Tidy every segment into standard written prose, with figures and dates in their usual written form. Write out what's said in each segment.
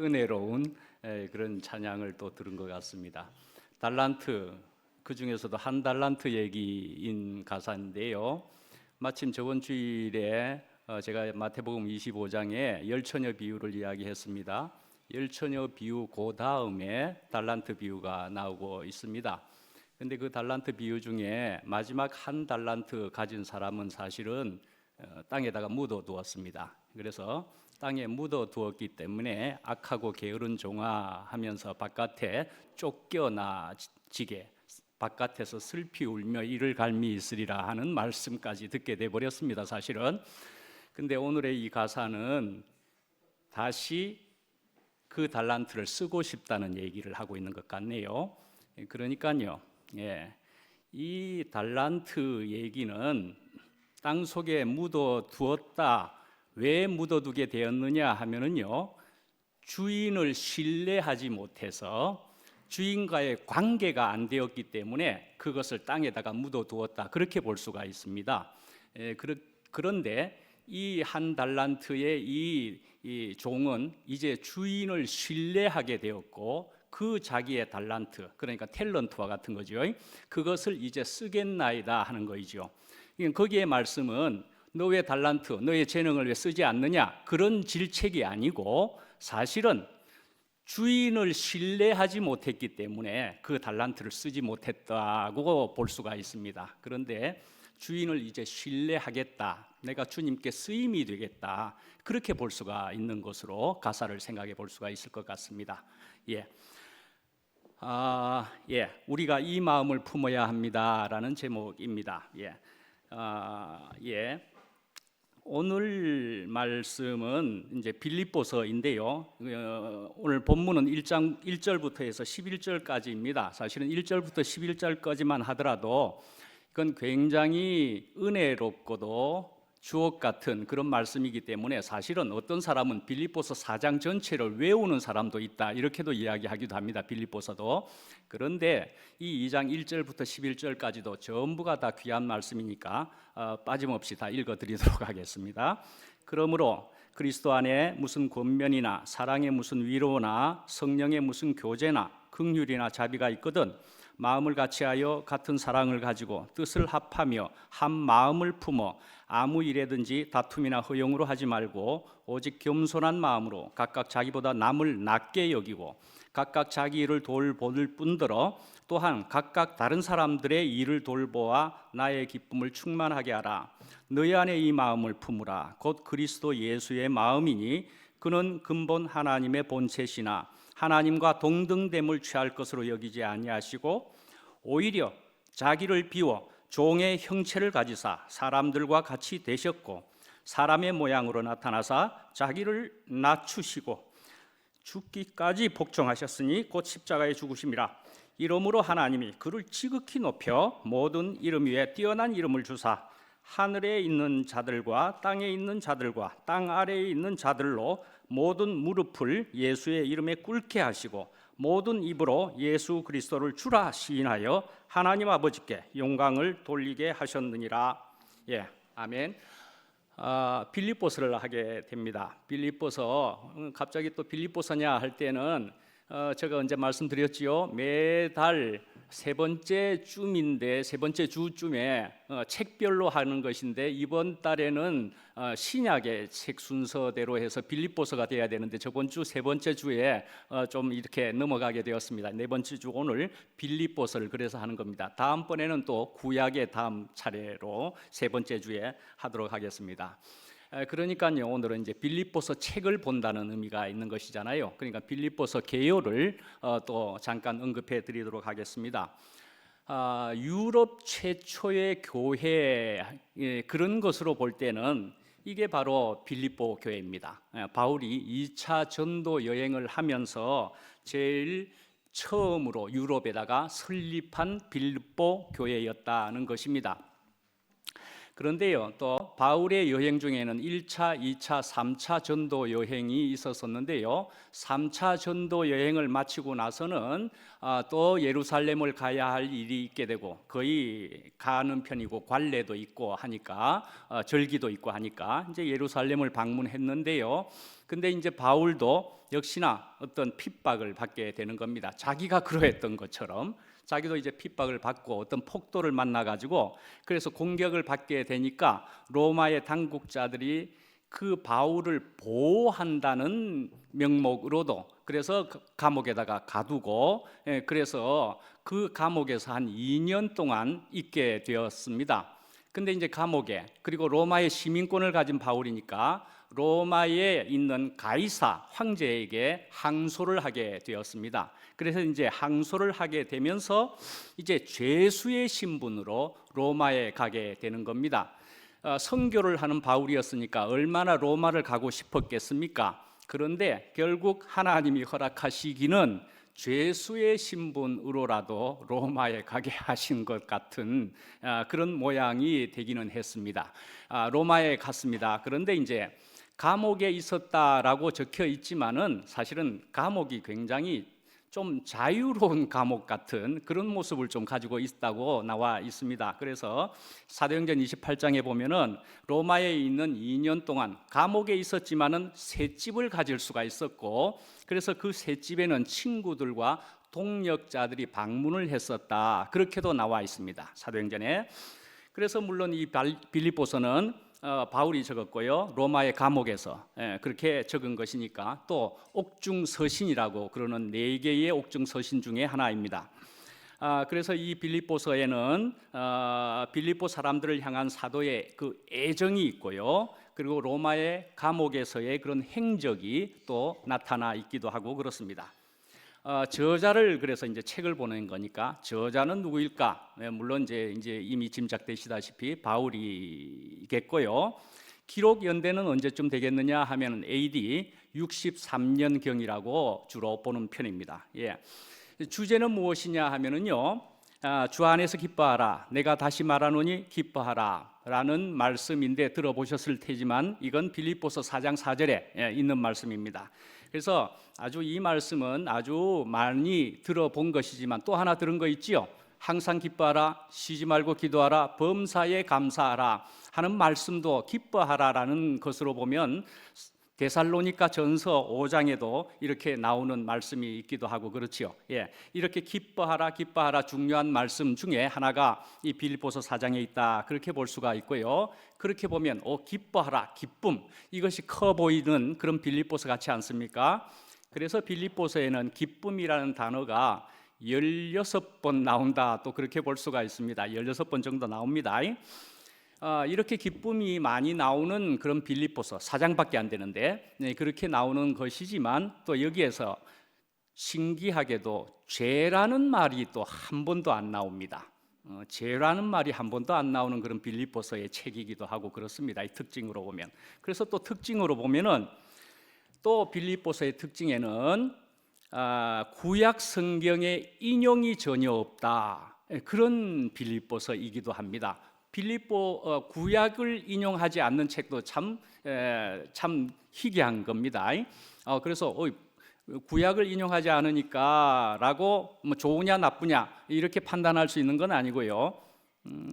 은혜로운 그런 찬양을 또 들은 것 같습니다. 달란트, 그 중에서도 한 달란트 얘기인 가사인데요. 마침 저번 주일에 제가 마태복음 25장에 열처녀 비유를 이야기했습니다. 열처녀 비유 그 다음에 달란트 비유가 나오고 있습니다. 근데 그 달란트 비유 중에 마지막 한 달란트 가진 사람은 사실은 땅에다가 묻어 두었습니다. 그래서 땅에 묻어 두었기 때문에 악하고 게으른 종아 하면서 바깥에 쫓겨나지게 바깥에서 슬피 울며 이를 갈미 있으리라 하는 말씀까지 듣게 돼 버렸습니다. 사실은. 근데 오늘의 이 가사는 다시 그 달란트를 쓰고 싶다는 얘기를 하고 있는 것 같네요. 그러니까요, 이 달란트 얘기는 땅 속에 묻어 두었다. 왜 묻어두게 되었느냐 하면은요, 주인을 신뢰하지 못해서 주인과의 관계가 안 되었기 때문에 그것을 땅에다가 묻어두었다, 그렇게 볼 수가 있습니다. 그런데 이 한 달란트의 이 종은 이제 주인을 신뢰하게 되었고 그 자기의 달란트, 그러니까 탤런트와 같은 거죠. 그것을 이제 쓰겠나이다 하는 거이죠. 거기에 말씀은 너 왜 달란트, 너의 재능을 왜 쓰지 않느냐, 그런 질책이 아니고 사실은 주인을 신뢰하지 못했기 때문에 그 달란트를 쓰지 못했다고 볼 수가 있습니다. 그런데 주인을 이제 신뢰하겠다, 내가 주님께 쓰임이 되겠다, 그렇게 볼 수가 있는 것으로 가사를 생각해 볼 수가 있을 것 같습니다. 우리가 이 마음을 품어야 합니다라는 제목입니다. 오늘 말씀은 이제 빌립보서인데요. 오늘 본문은 1장 1절부터 해서 11절까지입니다. 사실은 1절부터 11절까지만 하더라도 이건 굉장히 은혜롭고도 주옥 같은 그런 말씀이기 때문에 사실은 어떤 사람은 빌립보서 4장 전체를 외우는 사람도 있다, 이렇게도 이야기하기도 합니다. 빌립보서도. 그런데 이 2장 1절부터 11절까지도 전부가 다 귀한 말씀이니까 빠짐없이 다 읽어드리도록 하겠습니다. 그러므로 그리스도 안에 무슨 권면이나 사랑의 무슨 위로나 성령의 무슨 교제나 긍휼이나 자비가 있거든 마음을 같이하여 같은 사랑을 가지고 뜻을 합하며 한 마음을 품어 아무 일에든지 다툼이나 허용으로 하지 말고 오직 겸손한 마음으로 각각 자기보다 남을 낮게 여기고 각각 자기 일을 돌볼 뿐더러 또한 각각 다른 사람들의 일을 돌보아 나의 기쁨을 충만하게 하라. 너희 안에 이 마음을 품으라. 곧 그리스도 예수의 마음이니 그는 근본 하나님의 본체시나 하나님과 동등됨을 취할 것으로 여기지 아니하시고 오히려 자기를 비워 종의 형체를 가지사 사람들과 같이 되셨고 사람의 모양으로 나타나사 자기를 낮추시고 죽기까지 복종하셨으니 곧 십자가에 죽으심이라. 이러므로 하나님이 그를 지극히 높여 모든 이름 위에 뛰어난 이름을 주사 하늘에 있는 자들과 땅에 있는 자들과 땅 아래에 있는 자들로 모든 무릎을 예수의 이름에 꿇게 하시고 모든 입으로 예수 그리스도를 주라 시인하여 하나님 아버지께 영광을 돌리게 하셨느니라. 아멘. 빌립보서를 하게 됩니다. 빌립보서, 갑자기 또 빌립보서냐 할 때는 제가 언제 말씀드렸지요. 매달 세 번째 쯤인데 세 번째 주쯤에 책별로 하는 것인데 이번 달에는 신약의 책 순서대로 해서 빌립보서가 돼야 되는데 저번 주 세 번째 주에 좀 이렇게 넘어가게 되었습니다. 네 번째 주 오늘 빌립보서를 그래서 하는 겁니다. 다음번에는 또 구약의 다음 차례로 세 번째 주에 하도록 하겠습니다. 그러니까요, 오늘은 이제 빌립보서 책을 본다는 의미가 있는 것이잖아요. 그러니까 빌립보서 개요를 또 잠깐 언급해 드리도록 하겠습니다. 유럽 최초의 교회, 그런 것으로 볼 때는 이게 바로 빌립보 교회입니다. 바울이 2차 전도 여행을 하면서 제일 처음으로 유럽에다가 설립한 빌립보 교회였다는 것입니다. 그런데요, 또 바울의 여행 중에는 1차, 2차, 3차 전도 여행이 있었었는데요. 3차 전도 여행을 마치고 나서는 또 예루살렘을 가야 할 일이 있게 되고 거의 가는 편이고 관례도 있고 하니까 절기도 있고 하니까 이제 예루살렘을 방문했는데요. 근데 이제 바울도 역시나 어떤 핍박을 받게 되는 겁니다. 자기가 그러했던 것처럼 자기도 이제 핍박을 받고 어떤 폭도를 만나 가지고 그래서 공격을 받게 되니까 로마의 당국자들이 그 바울을 보호한다는 명목으로도 그래서 감옥에다가 가두고 그래서 그 감옥에서 한 2년 동안 있게 되었습니다. 근데 이제 감옥에 그리고 로마의 시민권을 가진 바울이니까 로마에 있는 가이사 황제에게 항소를 하게 되었습니다. 그래서 이제 항소를 하게 되면서 이제 죄수의 신분으로 로마에 가게 되는 겁니다. 선교를 하는 바울이었으니까 얼마나 로마를 가고 싶었겠습니까? 그런데 결국 하나님이 허락하시기는 죄수의 신분으로라도 로마에 가게 하신 것 같은 그런 모양이 되기는 했습니다. 로마에 갔습니다. 그런데 이제 감옥에 있었다라고 적혀 있지만은 사실은 감옥이 굉장히 좀 자유로운 감옥 같은 그런 모습을 좀 가지고 있다고 나와 있습니다. 그래서 사도행전 28장에 보면은 로마에 있는 2년 동안 감옥에 있었지만은 셋집을 가질 수가 있었고 그래서 그 셋집에는 친구들과 동역자들이 방문을 했었다. 그렇게도 나와 있습니다. 사도행전에. 그래서 물론 이 빌립보서는 바울이 적었고요. 로마의 감옥에서 그렇게 적은 것이니까 또 옥중서신이라고 그러는 4개의 옥중서신 중에 하나입니다. 그래서 이 빌립보서에는 빌립보 사람들을 향한 사도의 그 애정이 있고요. 그리고 로마의 감옥에서의 그런 행적이 또 나타나 있기도 하고 그렇습니다. 저자를 그래서 이제 책을 보낸 거니까 저자는 누구일까? 물론 이제 이미 짐작되시다시피 바울이겠고요. 기록 연대는 언제쯤 되겠느냐 하면 AD 63년 경이라고 주로 보는 편입니다. 예. 주제는 무엇이냐 하면은요. 주 안에서 기뻐하라. 내가 다시 말하노니 기뻐하라라는 말씀인데 들어보셨을 테지만 이건 빌립보서 4장 4절에 있는 말씀입니다. 그래서 아주 이 말씀은 아주 많이 들어본 것이지만 또 하나 들은 거 있지요. 항상 기뻐하라, 쉬지 말고 기도하라, 범사에 감사하라 하는 말씀도 기뻐하라라는 것으로 보면 데살로니가 전서 5장에도 이렇게 나오는 말씀이 있기도 하고 그렇지요. 예, 이렇게 기뻐하라, 기뻐하라 중요한 말씀 중에 하나가 이 빌립보서 4장에 있다. 그렇게 볼 수가 있고요. 그렇게 보면 기뻐하라, 기쁨 이것이 커 보이는 그런 빌립보서 같지 않습니까? 그래서 빌립보서에는 기쁨이라는 단어가 16번 나온다. 또 그렇게 볼 수가 있습니다. 16번 정도 나옵니다. 이렇게 기쁨이 많이 나오는 그런 빌립보서 4장밖에 안 되는데 그렇게 나오는 것이지만 또 여기에서 신기하게도 죄라는 말이 또 한 번도 안 나옵니다. 죄라는 말이 한 번도 안 나오는 그런 빌립보서의 책이기도 하고 그렇습니다. 이 특징으로 보면. 그래서 또 특징으로 보면은 또 빌립보서의 특징에는 구약 성경의 인용이 전혀 없다. 그런 빌립보서이기도 합니다. 빌립보 구약을 인용하지 않는 책도 참 희귀한 겁니다. 그래서 구약을 인용하지 않으니까라고 뭐 좋으냐 나쁘냐 이렇게 판단할 수 있는 건 아니고요.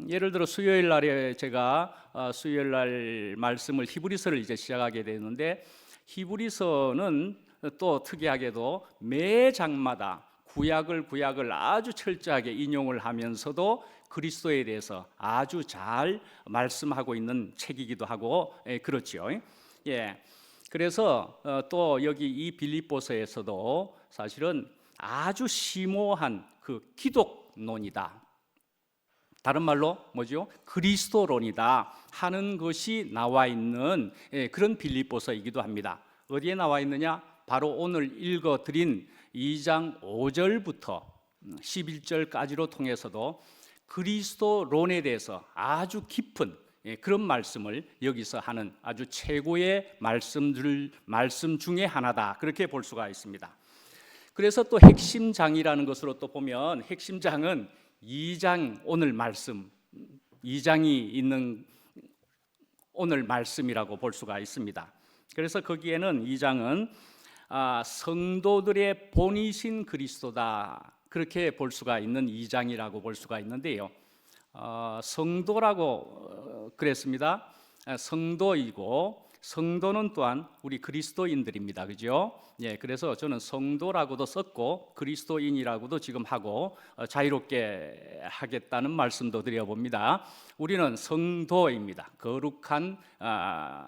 예를 들어 수요일 날에 제가 수요일 날 말씀을 히브리서를 이제 시작하게 되는데 히브리서는 또 특이하게도 매 장마다 구약을 아주 철저하게 인용을 하면서도 그리스도에 대해서 아주 잘 말씀하고 있는 책이기도 하고 그렇죠. 예. 그래서 또 여기 이 빌립보서에서도 사실은 아주 심오한 그 기독론이다. 다른 말로 뭐죠? 그리스도론이다 하는 것이 나와 있는 그런 빌립보서이기도 합니다. 어디에 나와 있느냐? 바로 오늘 읽어드린 2장 5절부터 11절까지로 통해서도 그리스도론에 대해서 아주 깊은 그런 말씀을 여기서 하는 아주 최고의 말씀 중에 하나다. 그렇게 볼 수가 있습니다. 그래서 또 핵심장이라는 것으로 또 보면 핵심장은 2장 오늘 말씀 2장이 있는 오늘 말씀이라고 볼 수가 있습니다. 그래서 거기에는 2장은 성도들의 본이신 그리스도다, 그렇게 볼 수가 있는 2장이라고 볼 수가 있는데요. 성도라고 그랬습니다. 성도이고 성도는 또한 우리 그리스도인들입니다. 그죠? 예, 그래서 저는 성도라고도 썼고 그리스도인이라고도 지금 하고 자유롭게 하겠다는 말씀도 드려봅니다. 우리는 성도입니다. 거룩한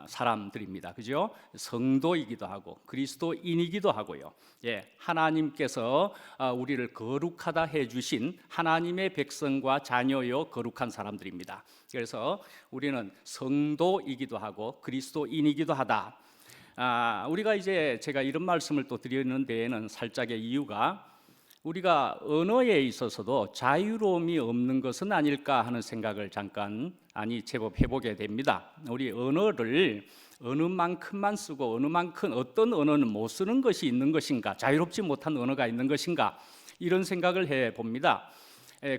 사람들입니다. 그죠? 성도이기도 하고 그리스도인이기도 하고요. 예, 하나님께서 우리를 거룩하다 해주신 하나님의 백성과 자녀요 거룩한 사람들입니다. 그래서 우리는 성도이기도 하고 그리스도인이기도 하다. 우리가 이제 제가 이런 말씀을 또 드리는 데에는 살짝의 이유가, 우리가 언어에 있어서도 자유로움이 없는 것은 아닐까 하는 생각을 잠깐 제법 해보게 됩니다. 우리 언어를 어느 만큼만 쓰고 어느 만큼 어떤 언어는 못 쓰는 것이 있는 것인가, 자유롭지 못한 언어가 있는 것인가, 이런 생각을 해봅니다.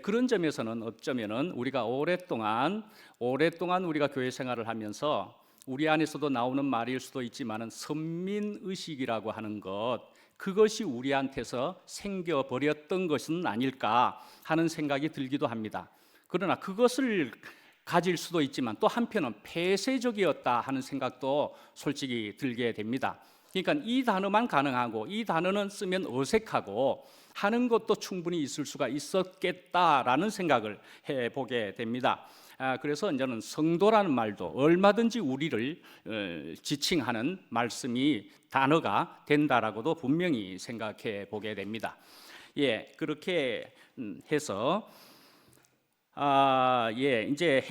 그런 점에서는 어쩌면은 우리가 오랫동안 우리가 교회 생활을 하면서 우리 안에서도 나오는 말일 수도 있지만은 선민의식이라고 하는 것, 그것이 우리한테서 생겨버렸던 것은 아닐까 하는 생각이 들기도 합니다. 그러나 그것을 가질 수도 있지만 또 한편은 폐쇄적이었다 하는 생각도 솔직히 들게 됩니다. 그러니까 이 단어만 가능하고 이 단어는 쓰면 어색하고 하는 것도 충분히 있을 수가 있었겠다라는 생각을 해보게 됩니다. 그래서 저는 성도라는 말도 얼마든지 우리를 지칭하는 단어가 된다라고도 분명히 생각해 보게 됩니다. 예, 그렇게 해서 이제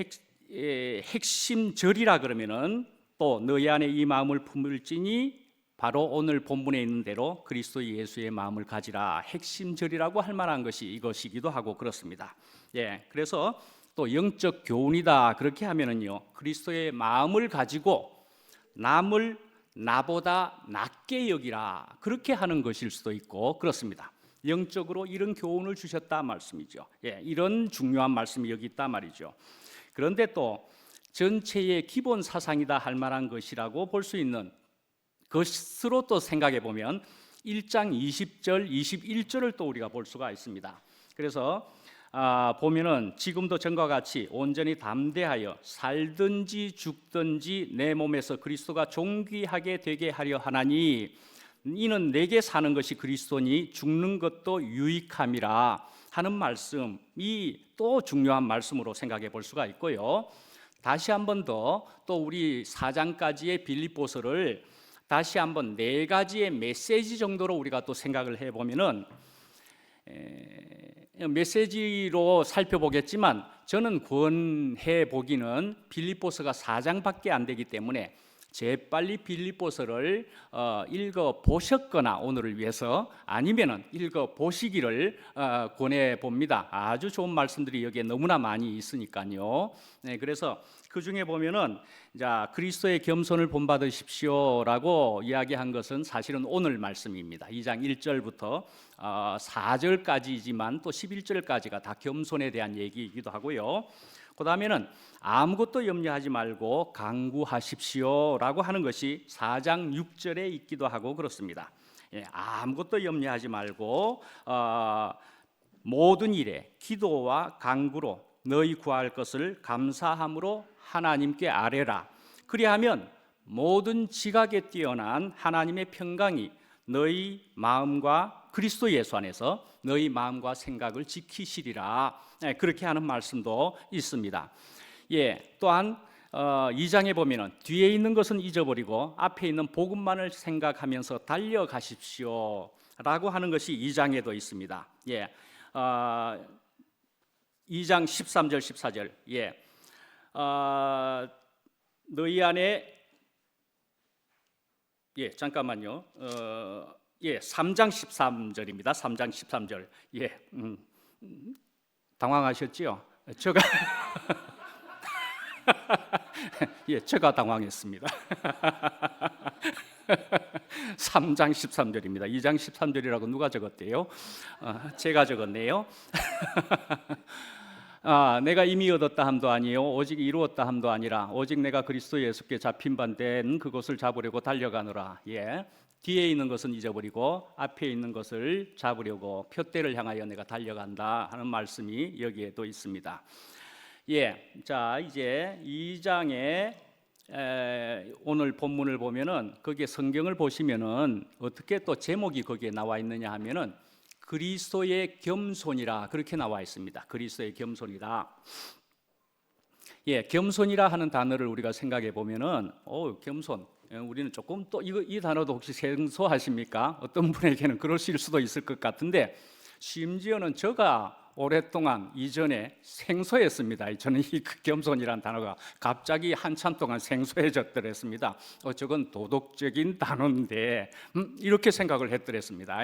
핵심절이라 그러면은 또 너희 안에 이 마음을 품을지니 바로 오늘 본문에 있는 대로 그리스도 예수의 마음을 가지라, 핵심절이라고 할 만한 것이 이것이기도 하고 그렇습니다. 예, 그래서 또 영적 교훈이다 그렇게 하면은요, 그리스도의 마음을 가지고 남을 나보다 낮게 여기라, 그렇게 하는 것일 수도 있고 그렇습니다. 영적으로 이런 교훈을 주셨다 말씀이죠. 예, 이런 중요한 말씀이 여기 있다 말이죠. 그런데 또 전체의 기본 사상이다 할 만한 것이라고 볼 수 있는 것으로 또 생각해 보면 1장 20절, 21절을 또 우리가 볼 수가 있습니다. 그래서 보면은 지금도 전과 같이 온전히 담대하여 살든지 죽든지 내 몸에서 그리스도가 존귀하게 되게 하려 하나니 이는 내게 사는 것이 그리스도니 죽는 것도 유익함이라 하는 말씀이 또 중요한 말씀으로 생각해 볼 수가 있고요. 다시 한 번 더 또 우리 4장까지의 빌립보서를 다시 한번 4가지의 메시지 정도로 우리가 또 생각을 해보면은 메시지로 살펴보겠지만 저는 권해 보기는 빌립보서가 4장밖에 안 되기 때문에 재빨리 빌립보서를 읽어 보셨거나 오늘을 위해서 아니면은 읽어 보시기를 권해 봅니다. 아주 좋은 말씀들이 여기에 너무나 많이 있으니까요. 네, 그래서 그 중에 보면은 자, 그리스도의 겸손을 본받으십시오라고 이야기한 것은 사실은 오늘 말씀입니다. 2장 1절부터 4절까지지만 또 11절까지가 다 겸손에 대한 얘기이기도 하고요. 그 다음에는 아무것도 염려하지 말고 간구하십시오라고 하는 것이 4장 6절에 있기도 하고 그렇습니다. 예, 아무것도 염려하지 말고 모든 일에 기도와 간구로 너희 구할 것을 감사함으로 하나님께 아뢰라. 그리하면 모든 지각에 뛰어난 하나님의 평강이 너희 마음과 그리스도 예수 안에서 너희 마음과 생각을 지키시리라. 그렇게 하는 말씀도 있습니다. 예, 또한 2장에 보면은 뒤에 있는 것은 잊어버리고 앞에 있는 복음만을 생각하면서 달려가십시오라고 하는 것이 2장에도 있습니다. 예, 2장 13절 14절. 예, 너희 안에 잠깐만요. 3장 13절입니다. 3장 13절. 예, 당황하셨지요? 제가 제가 당황했습니다. 3장 13절입니다. 2장 13절이라고 누가 적었대요? 제가 적었네요. 내가 이미 얻었다 함도 아니요 오직 이루었다 함도 아니라 오직 내가 그리스도 예수께 잡힌 바 된 그것을 잡으려고 달려가노라. 예. 뒤에 있는 것은 잊어버리고 앞에 있는 것을 잡으려고 표대를 향하여 내가 달려간다 하는 말씀이 여기에도 있습니다. 예. 자, 이제 2장에 오늘 본문을 보면은 거기에 성경을 보시면은 어떻게 또 제목이 거기에 나와 있느냐 하면은 그리스도의 겸손이라 그렇게 나와 있습니다. 그리스도의 겸손이라. 예, 겸손이라 하는 단어를 우리가 생각해 보면은 겸손. 우리는 조금 또 이 단어도 혹시 생소하십니까? 어떤 분에게는 그러실 수도 있을 것 같은데 심지어는 제가 오랫동안 이전에 생소했습니다. 저는 이 겸손이라는 단어가 갑자기 한참 동안 생소해졌더랬습니다. 저건 도덕적인 단어인데 이렇게 생각을 했더랬습니다.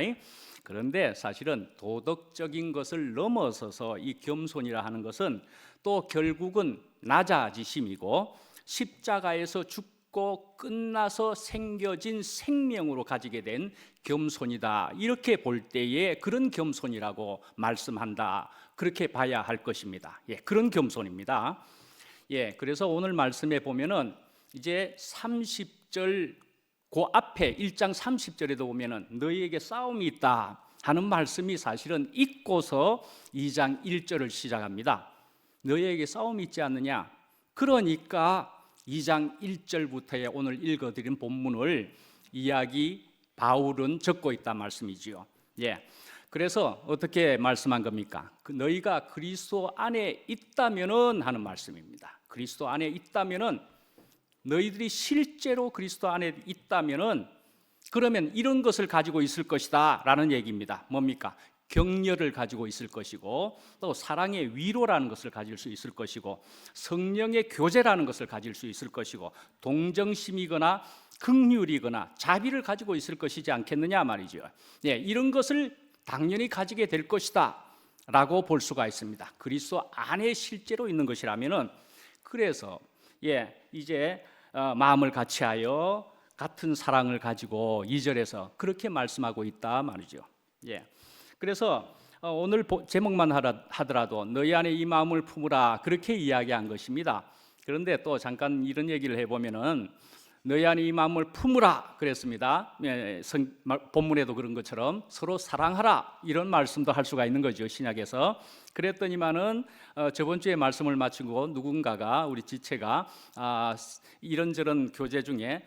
그런데 사실은 도덕적인 것을 넘어서서 이 겸손이라 하는 것은 또 결국은 낮아지심이고 십자가에서 죽고 끝나서 생겨진 생명으로 가지게 된 겸손이다. 이렇게 볼 때에 그런 겸손이라고 말씀한다. 그렇게 봐야 할 것입니다. 예, 그런 겸손입니다. 예, 그래서 오늘 말씀에 보면은 이제 30절 그 앞에 1장 30절에도 보면은 너희에게 싸움이 있다 하는 말씀이 사실은 있고서 2장 1절을 시작합니다. 너희에게 싸움이 있지 않느냐? 그러니까 2장 1절부터의 오늘 읽어드린 본문을 바울은 적고 있다 말씀이지요. 예. 그래서 어떻게 말씀한 겁니까? 너희가 그리스도 안에 있다면은 하는 말씀입니다. 그리스도 안에 있다면은 너희들이 실제로 그리스도 안에 있다면은 그러면 이런 것을 가지고 있을 것이다 라는 얘기입니다. 뭡니까? 격려를 가지고 있을 것이고 또 사랑의 위로라는 것을 가질 수 있을 것이고 성령의 교제라는 것을 가질 수 있을 것이고 동정심이거나 긍휼이거나 자비를 가지고 있을 것이지 않겠느냐 말이죠. 예, 이런 것을 당연히 가지게 될 것이다 라고 볼 수가 있습니다. 그리스도 안에 실제로 있는 것이라면은 그래서 이제 마음을 같이하여 같은 사랑을 가지고 2절에서 그렇게 말씀하고 있다 말이죠. 예. 그래서 오늘 제목만 하더라도 너희 안에 이 마음을 품으라 그렇게 이야기한 것입니다. 그런데 또 잠깐 이런 얘기를 해보면은 너희 안에 이 마음을 품으라 그랬습니다. 본문에도 그런 것처럼 서로 사랑하라 이런 말씀도 할 수가 있는 거죠. 신약에서. 그랬더니만은 저번 주에 말씀을 마치고 누군가가 우리 지체가 이런저런 교재 중에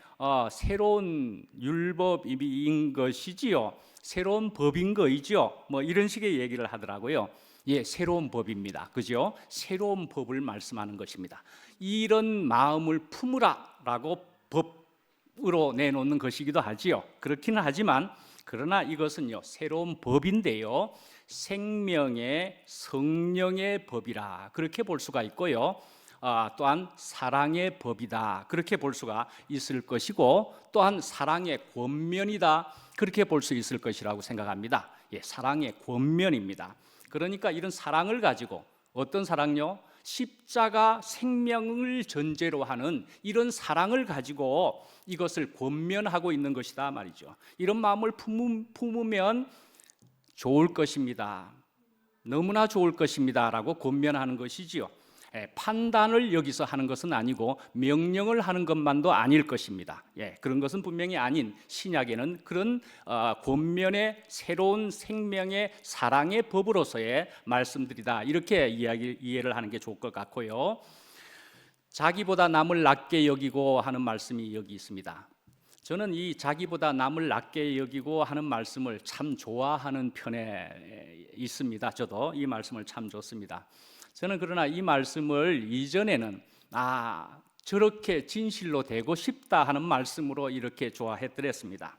새로운 율법인 것이지요. 새로운 법인 거이죠. 뭐 이런 식의 얘기를 하더라고요. 예, 새로운 법입니다. 그죠? 새로운 법을 말씀하는 것입니다. 이런 마음을 품으라라고 법으로 내놓는 것이기도 하지요. 그렇기는 하지만 그러나 이것은요 새로운 법인데요 생명의 성령의 법이라 그렇게 볼 수가 있고요. 또한 사랑의 법이다 그렇게 볼 수가 있을 것이고 또한 사랑의 권면이다 그렇게 볼 수 있을 것이라고 생각합니다. 예, 사랑의 권면입니다. 그러니까 이런 사랑을 가지고 어떤 사랑요? 십자가 생명을 전제로 하는 이런 사랑을 가지고 이것을 권면하고 있는 것이다 말이죠. 이런 마음을 품으면 좋을 것입니다. 너무나 좋을 것입니다 라고 권면하는 것이지요. 판단을 여기서 하는 것은 아니고 명령을 하는 것만도 아닐 것입니다. 그런 것은 분명히 아닌 신약에는 그런 권면의 새로운 생명의 사랑의 법으로서의 말씀들이다 이렇게 이해를 하는 게 좋을 것 같고요. 자기보다 남을 낮게 여기고 하는 말씀이 여기 있습니다. 저는 이 자기보다 남을 낮게 여기고 하는 말씀을 참 좋아하는 편에 있습니다. 저도 이 말씀을 참 좋습니다. 저는 그러나 이 말씀을 이전에는 저렇게 진실로 되고 싶다 하는 말씀으로 이렇게 좋아했더랬습니다.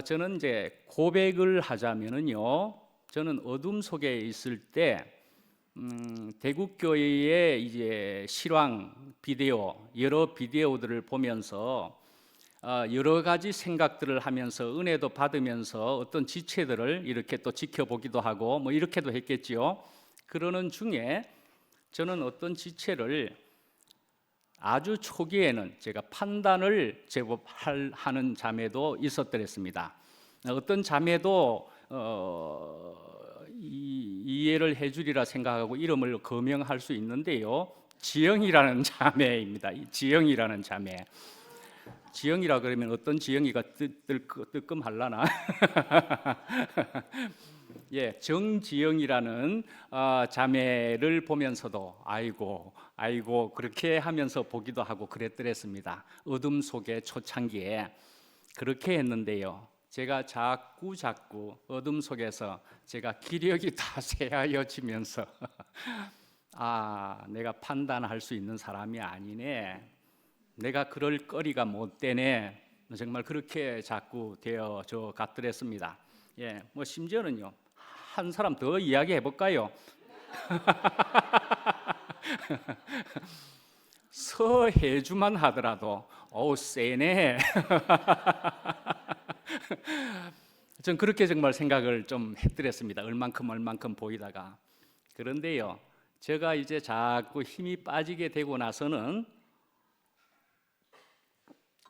저는 이제 고백을 하자면은요, 저는 어둠 속에 있을 때 대국교회의 이제 실황 비디오 여러 비디오들을 보면서 여러 가지 생각들을 하면서 은혜도 받으면서 어떤 지체들을 이렇게 또 지켜보기도 하고 뭐 이렇게도 했겠지요. 그러는 중에 저는 어떤 지체를 아주 초기에는 제가 판단을 제법 하는 자매도 있었더랬습니다. 어떤 자매도 이해를 해주리라 생각하고 이름을 거명할 수 있는데요. 지영이라는 자매입니다. 지영이라는 자매. 지영이라 그러면 어떤 지영이가 뜨끔할라나? 예, 정지영이라는 자매를 보면서도 아이고 그렇게 하면서 보기도 하고 그랬더랬습니다. 어둠 속의 초창기에 그렇게 했는데요. 제가 자꾸 어둠 속에서 제가 기력이 다 쇠하여지면서 내가 판단할 수 있는 사람이 아니네. 내가 그럴 거리가 못 되네. 정말 그렇게 자꾸 되어져 갔더랬습니다. 예, 뭐 심지어는요. 한 사람 더 이야기해 볼까요? 서해주만 하더라도 세네. 전 그렇게 정말 생각을 좀 했더랬습니다. 얼만큼 보이다가. 그런데요, 제가 이제 자꾸 힘이 빠지게 되고 나서는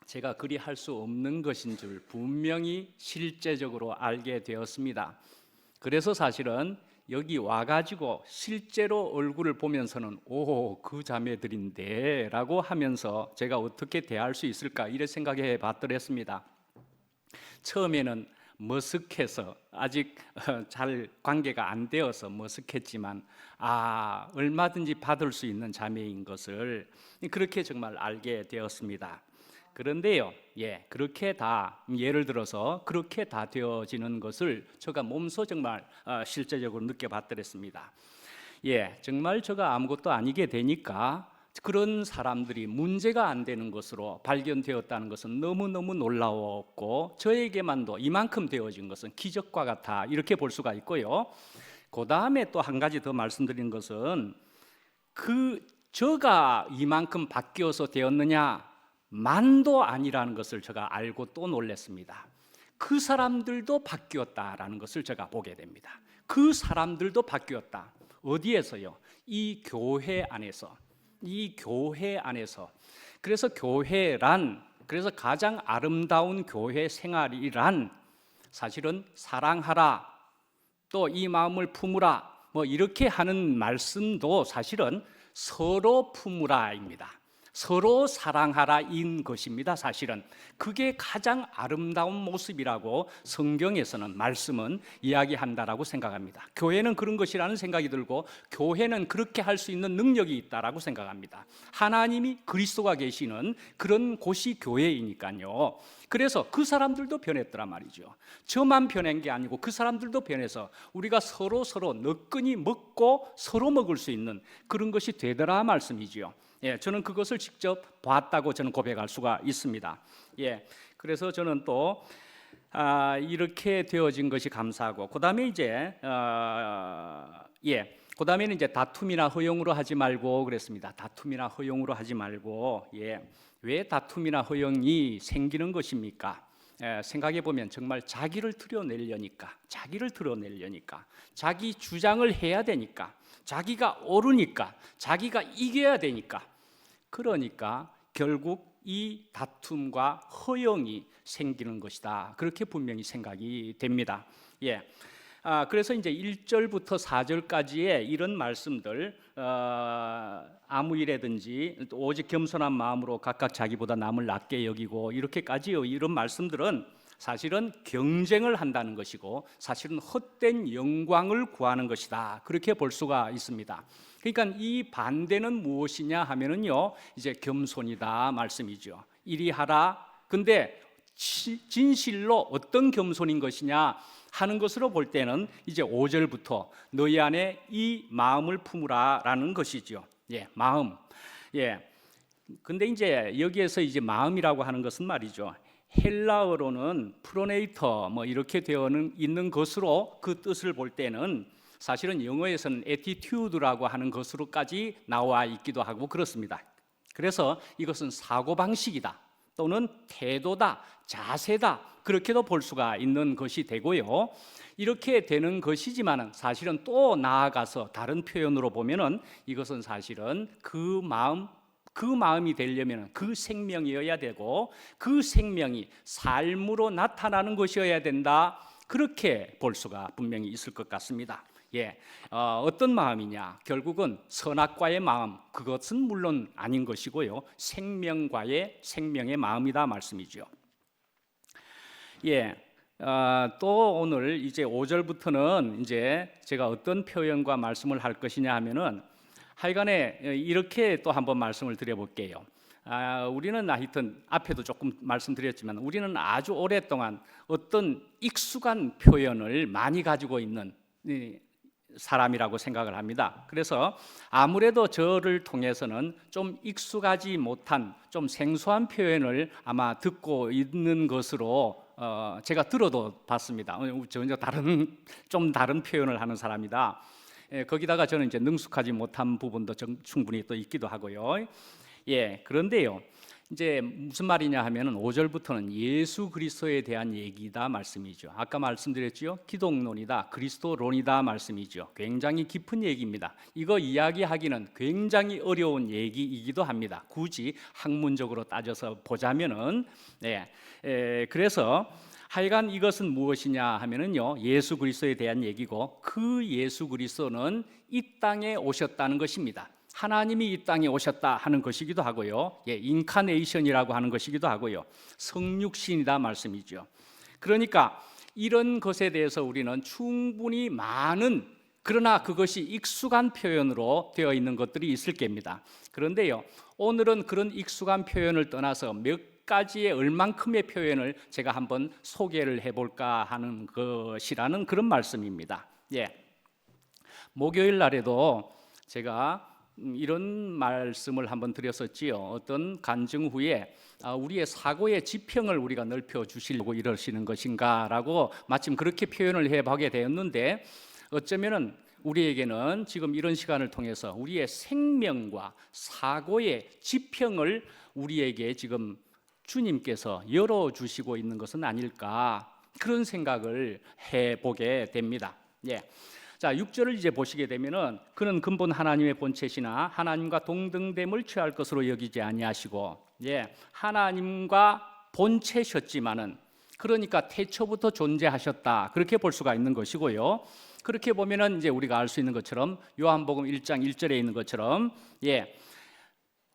제가 그리 할 수 없는 것인 줄 분명히 실제적으로 알게 되었습니다. 그래서 사실은 여기 와가지고 실제로 얼굴을 보면서는 그 자매들인데 라고 하면서 제가 어떻게 대할 수 있을까 이래 생각해 봤더랬습니다. 처음에는 머쓱해서 아직 잘 관계가 안 되어서 머쓱했지만 얼마든지 받을 수 있는 자매인 것을 그렇게 정말 알게 되었습니다. 그런데요, 그렇게 다 예를 들어서 그렇게 다 되어지는 것을 제가 몸소 정말 실제적으로 느껴봤더랬습니다. 정말 제가 아무것도 아니게 되니까 그런 사람들이 문제가 안 되는 것으로 발견되었다는 것은 너무너무 놀라웠고 저에게만도 이만큼 되어진 것은 기적과 같아 이렇게 볼 수가 있고요. 그 다음에 또 한 가지 더 말씀드린 것은 저가 이만큼 바뀌어서 되었느냐 만도 아니라는 것을 제가 알고 또 놀랐습니다. 그 사람들도 바뀌었다라는 것을 제가 보게 됩니다. 그 사람들도 바뀌었다. 어디에서요? 이 교회 안에서. 그래서 그래서 가장 아름다운 교회 생활이란 사실은 사랑하라, 또 이 마음을 품으라, 뭐 이렇게 하는 말씀도 사실은 서로 품으라입니다. 서로 사랑하라인 것입니다. 사실은 그게 가장 아름다운 모습이라고 성경에서는 말씀은 이야기한다라고 생각합니다. 교회는 그런 것이라는 생각이 들고 교회는 그렇게 할 수 있는 능력이 있다라고 생각합니다. 하나님이 그리스도가 계시는 그런 곳이 교회이니까요. 그래서 그 사람들도 변했더란 말이죠. 저만 변한 게 아니고 그 사람들도 변해서 우리가 서로 너끈히 먹고 서로 먹을 수 있는 그런 것이 되더라 말씀이지요. 저는 그것을 직접 봤다고 저는 고백할 수가 있습니다. 그래서 저는 또 이렇게 되어진 것이 감사하고 그다음에 이제 그다음에는 이제 다툼이나 허용으로 하지 말고 그랬습니다. 다툼이나 허용으로 하지 말고 왜 다툼이나 허용이 생기는 것입니까? 생각해 보면 정말 자기를 드러내려니까, 자기 주장을 해야 되니까, 자기가 옳으니까, 자기가 이겨야 되니까, 그러니까 결국 이 다툼과 허용이 생기는 것이다. 그렇게 분명히 생각이 됩니다. 그래서 이제 1절부터 4절까지의 이런 말씀들, 아무 일에든지 오직 겸손한 마음으로 각각 자기보다 남을 낮게 여기고 이렇게까지요. 이런 말씀들은 사실은 경쟁을 한다는 것이고 사실은 헛된 영광을 구하는 것이다. 그렇게 볼 수가 있습니다. 그러니까 이 반대는 무엇이냐 하면은요, 이제 겸손이다 말씀이죠. 이리 하라. 근데 진실로 어떤 겸손인 것이냐 하는 것으로 볼 때는 이제 5절부터 너희 안에 이 마음을 품으라라는 것이죠. 마음. 근데 이제 여기에서 이제 마음이라고 하는 것은 말이죠. 헬라어로는 프로네이터 뭐 이렇게 되어 있는 것으로 그 뜻을 볼 때는 사실은 영어에서는 attitude라고 하는 것으로까지 나와 있기도 하고 그렇습니다. 그래서 이것은 사고방식이다 또는 태도다, 자세다 그렇게도 볼 수가 있는 것이 되고요. 이렇게 되는 것이지만 사실은 또 나아가서 다른 표현으로 보면은 이것은 사실은 그 마음이 되려면 그 생명이어야 되고 그 생명이 삶으로 나타나는 것이어야 된다. 그렇게 볼 수가 분명히 있을 것 같습니다. 어떤 마음이냐? 결국은 선악과의 마음, 그것은 물론 아닌 것이고요. 생명의 마음이다 말씀이죠. 또 오늘 이제 5절부터는 이제 제가 어떤 표현과 말씀을 할 것이냐 하면은 하여간에 이렇게 또 한번 말씀을 드려볼게요. 우리는 하여튼 앞에도 조금 말씀드렸지만 우리는 아주 오랫동안 어떤 익숙한 표현을 많이 가지고 있는 사람이라고 생각을 합니다. 그래서 아무래도 저를 통해서는 좀 익숙하지 못한 좀 생소한 표현을 아마 듣고 있는 것으로 제가 들어도 봤습니다. 전혀 좀 다른 표현을 하는 사람이다. 거기다가 저는 이제 능숙하지 못한 부분도 충분히 또 있기도 하고요. 그런데요, 이제 무슨 말이냐 하면은 5절부터는 예수 그리스도에 대한 얘기다 말씀이죠. 아까 말씀드렸죠. 기독론이다, 그리스도론이다 말씀이죠. 굉장히 깊은 얘기입니다. 이거 이야기하기는 굉장히 어려운 얘기이기도 합니다. 굳이 학문적으로 따져서 보자면은 그래서 하여간 이것은 무엇이냐 하면은요, 예수 그리스도에 대한 얘기고 그 예수 그리스도는 이 땅에 오셨다는 것입니다. 하나님이 이 땅에 오셨다 하는 것이기도 하고요. 인카네이션이라고 하는 것이기도 하고요. 성육신이다 말씀이죠. 그러니까 이런 것에 대해서 우리는 충분히 많은, 그러나 그것이 익숙한 표현으로 되어 있는 것들이 있을 겁니다. 그런데요, 오늘은 그런 익숙한 표현을 떠나서 몇 가지의 얼만큼의 표현을 제가 한번 소개를 해볼까 하는 것이라는 그런 말씀입니다. 목요일 날에도 제가 이런 말씀을 한번 드렸었지요. 어떤 간증 후에 우리의 사고의 지평을 우리가 넓혀 주시려고 이러시는 것인가라고 마침 그렇게 표현을 해보게 되었는데, 어쩌면은 우리에게는 지금 이런 시간을 통해서 우리의 생명과 사고의 지평을 우리에게 지금 주님께서 열어주시고 있는 것은 아닐까, 그런 생각을 해보게 됩니다. 자, 6절을 이제 보시게 되면은 그는 근본 하나님의 본체시나 하나님과 동등됨을 취할 것으로 여기지 아니하시고, 하나님과 본체셨지만은, 그러니까 태초부터 존재하셨다, 그렇게 볼 수가 있는 것이고요. 그렇게 보면은 이제 우리가 알 수 있는 것처럼 요한복음 1장 1절에 있는 것처럼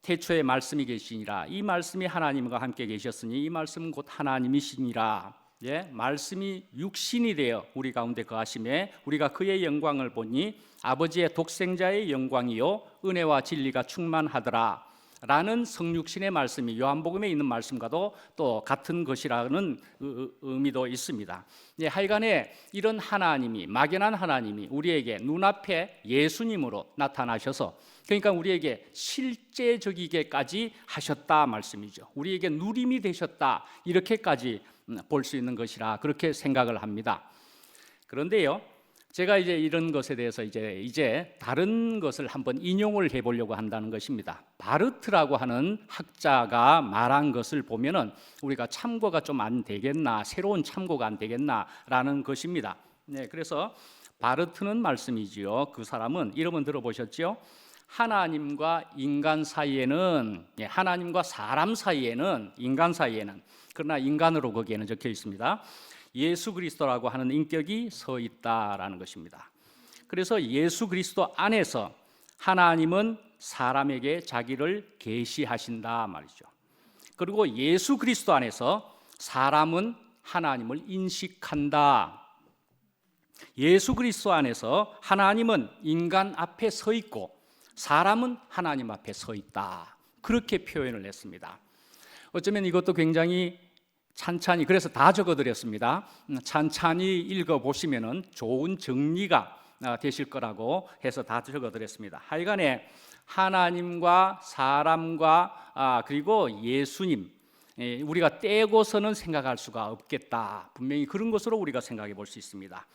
태초에 말씀이 계시니라, 이 말씀이 하나님과 함께 계셨으니 이 말씀은 곧 하나님이시니라. 말씀이 육신이 되어 우리 가운데 거하심에 우리가 그의 영광을 보니 아버지의 독생자의 영광이요 은혜와 진리가 충만하더라 라는 성육신의 말씀이 요한복음에 있는 말씀과도 또 같은 것이라는 의미도 있습니다. 하여간에 이런 하나님이, 막연한 하나님이 우리에게 눈앞에 예수님으로 나타나셔서, 그러니까 우리에게 실제적이게까지 하셨다 말씀이죠. 우리에게 누림이 되셨다, 이렇게까지 볼 수 있는 것이라 그렇게 생각을 합니다. 그런데요, 제가 이제 이런 것에 대해서 이제 다른 것을 한번 인용을 해보려고 한다는 것입니다. 바르트라고 하는 학자가 말한 것을 보면은 우리가 참고가 좀 안 되겠나, 새로운 참고가 안 되겠나라는 것입니다. 그래서 바르트는 말씀이지요. 그 사람은 이름은 들어보셨죠? 하나님과 인간 사이에는, 하나님과 사람 사이에는, 인간 사이에는, 그러나 인간으로 거기에는 적혀 있습니다. 예수 그리스도라고 하는 인격이 서 있다라는 것입니다. 그래서 예수 그리스도 안에서 하나님은 사람에게 자기를 계시하신다 말이죠. 그리고 예수 그리스도 안에서 사람은 하나님을 인식한다. 예수 그리스도 안에서 하나님은 인간 앞에 서 있고 사람은 하나님 앞에 서 있다, 그렇게 표현을 했습니다. 어쩌면 이것도 굉장히 찬찬히, 그래서 다 적어드렸습니다. 찬찬히 읽어보시면 좋은 정리가 되실 거라고 해서 다 적어드렸습니다. 하여간에 하나님과 사람과 그리고 예수님, 우리가 떼고서는 생각할 수가 없겠다, 분명히 그런 것으로 우리가 생각해 볼 수 있습니다.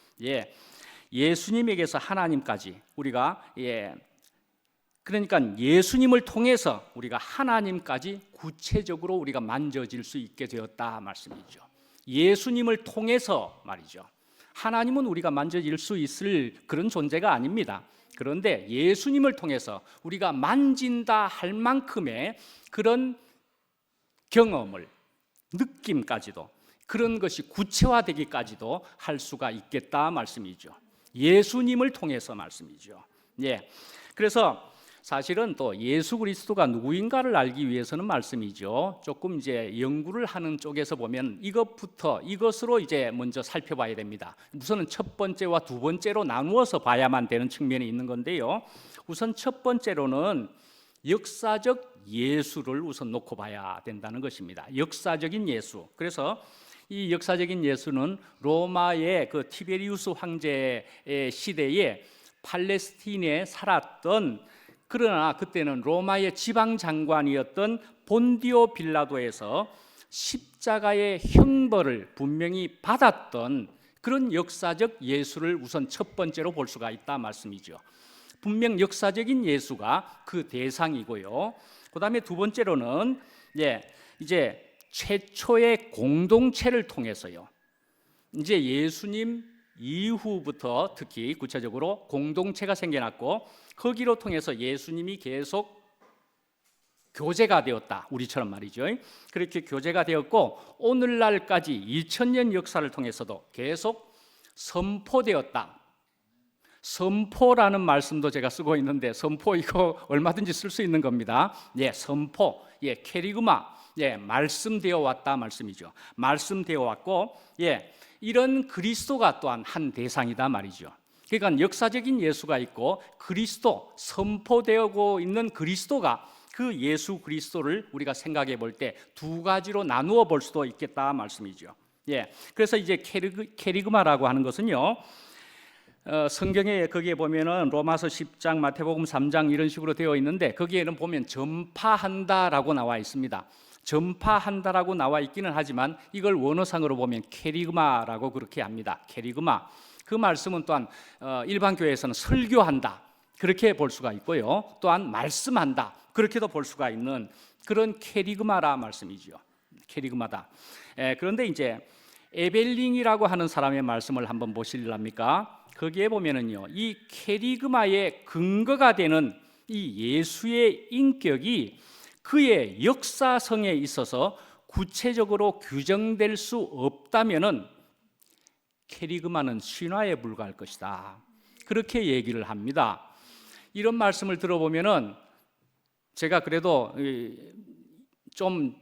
예수님에게서 하나님까지 우리가 그러니까 예수님을 통해서 우리가 하나님까지 구체적으로 우리가 만져질 수 있게 되었다 말씀이죠. 예수님을 통해서 말이죠. 하나님은 우리가 만져질 수 있을 그런 존재가 아닙니다. 그런데 예수님을 통해서 우리가 만진다 할 만큼의 그런 경험을, 느낌까지도, 그런 것이 구체화되기까지도 할 수가 있겠다 말씀이죠. 예수님을 통해서 말씀이죠. 예. 그래서 사실은 또 예수 그리스도가 누구인가를 알기 위해서는 말씀이죠. 조금 이제 연구를 하는 쪽에서 보면 이것으로 이제 먼저 살펴봐야 됩니다. 우선은 첫 번째와 두 번째로 나누어서 봐야만 되는 측면이 있는 건데요. 우선 첫 번째로는 역사적 예수를 우선 놓고 봐야 된다는 것입니다. 역사적인 예수. 그래서 이 역사적인 예수는 로마의 그 티베리우스 황제의 시대에 팔레스틴에 살았던, 그러나 그때는 로마의 지방 장관이었던 본디오 빌라도에서 십자가의 형벌을 분명히 받았던 그런 역사적 예수를 우선 첫 번째로 볼 수가 있다 말씀이죠. 분명 역사적인 예수가 그 대상이고요. 그다음에 두 번째로는 이제 최초의 공동체를 통해서요. 이제 예수님 이후부터 특히 구체적으로 공동체가 생겨났고, 거기로 통해서 예수님이 계속 교제가 되었다. 우리처럼 말이죠. 그렇게 교제가 되었고 오늘날까지 2000년 역사를 통해서도 계속 선포되었다. 선포라는 말씀도 제가 쓰고 있는데, 선포 이거 얼마든지 쓸 수 있는 겁니다. 선포, 캐리그마, 말씀되어 왔다 말씀이죠. 말씀되어 왔고, 이런 그리스도가 또한 한 대상이다 말이죠. 그러니까 역사적인 예수가 있고 그리스도, 선포되고 있는 그리스도가, 그 예수 그리스도를 우리가 생각해 볼 때 두 가지로 나누어 볼 수도 있겠다 말씀이죠. 그래서 이제 캐리그마라고 하는 것은요, 성경에 거기에 보면은 로마서 10장, 마태복음 3장 이런 식으로 되어 있는데, 거기에는 보면 전파한다라고 나와 있습니다. 전파한다라고 나와 있기는 하지만 이걸 원어상으로 보면 캐리그마라고 그렇게 합니다. 캐리그마. 그 말씀은 또한 일반 교회에서는 설교한다 그렇게 볼 수가 있고요, 또한 말씀한다 그렇게도 볼 수가 있는 그런 캐리그마라 말씀이죠. 캐리그마다. 그런데 이제 에벨링이라고 하는 사람의 말씀을 한번 보실랍니까? 거기에 보면은요, 이 캐리그마의 근거가 되는 이 예수의 인격이 그의 역사성에 있어서 구체적으로 규정될 수 없다면은 캐리그마는 신화에 불과할 것이다. 그렇게 얘기를 합니다. 이런 말씀을 들어보면은 제가 그래도 좀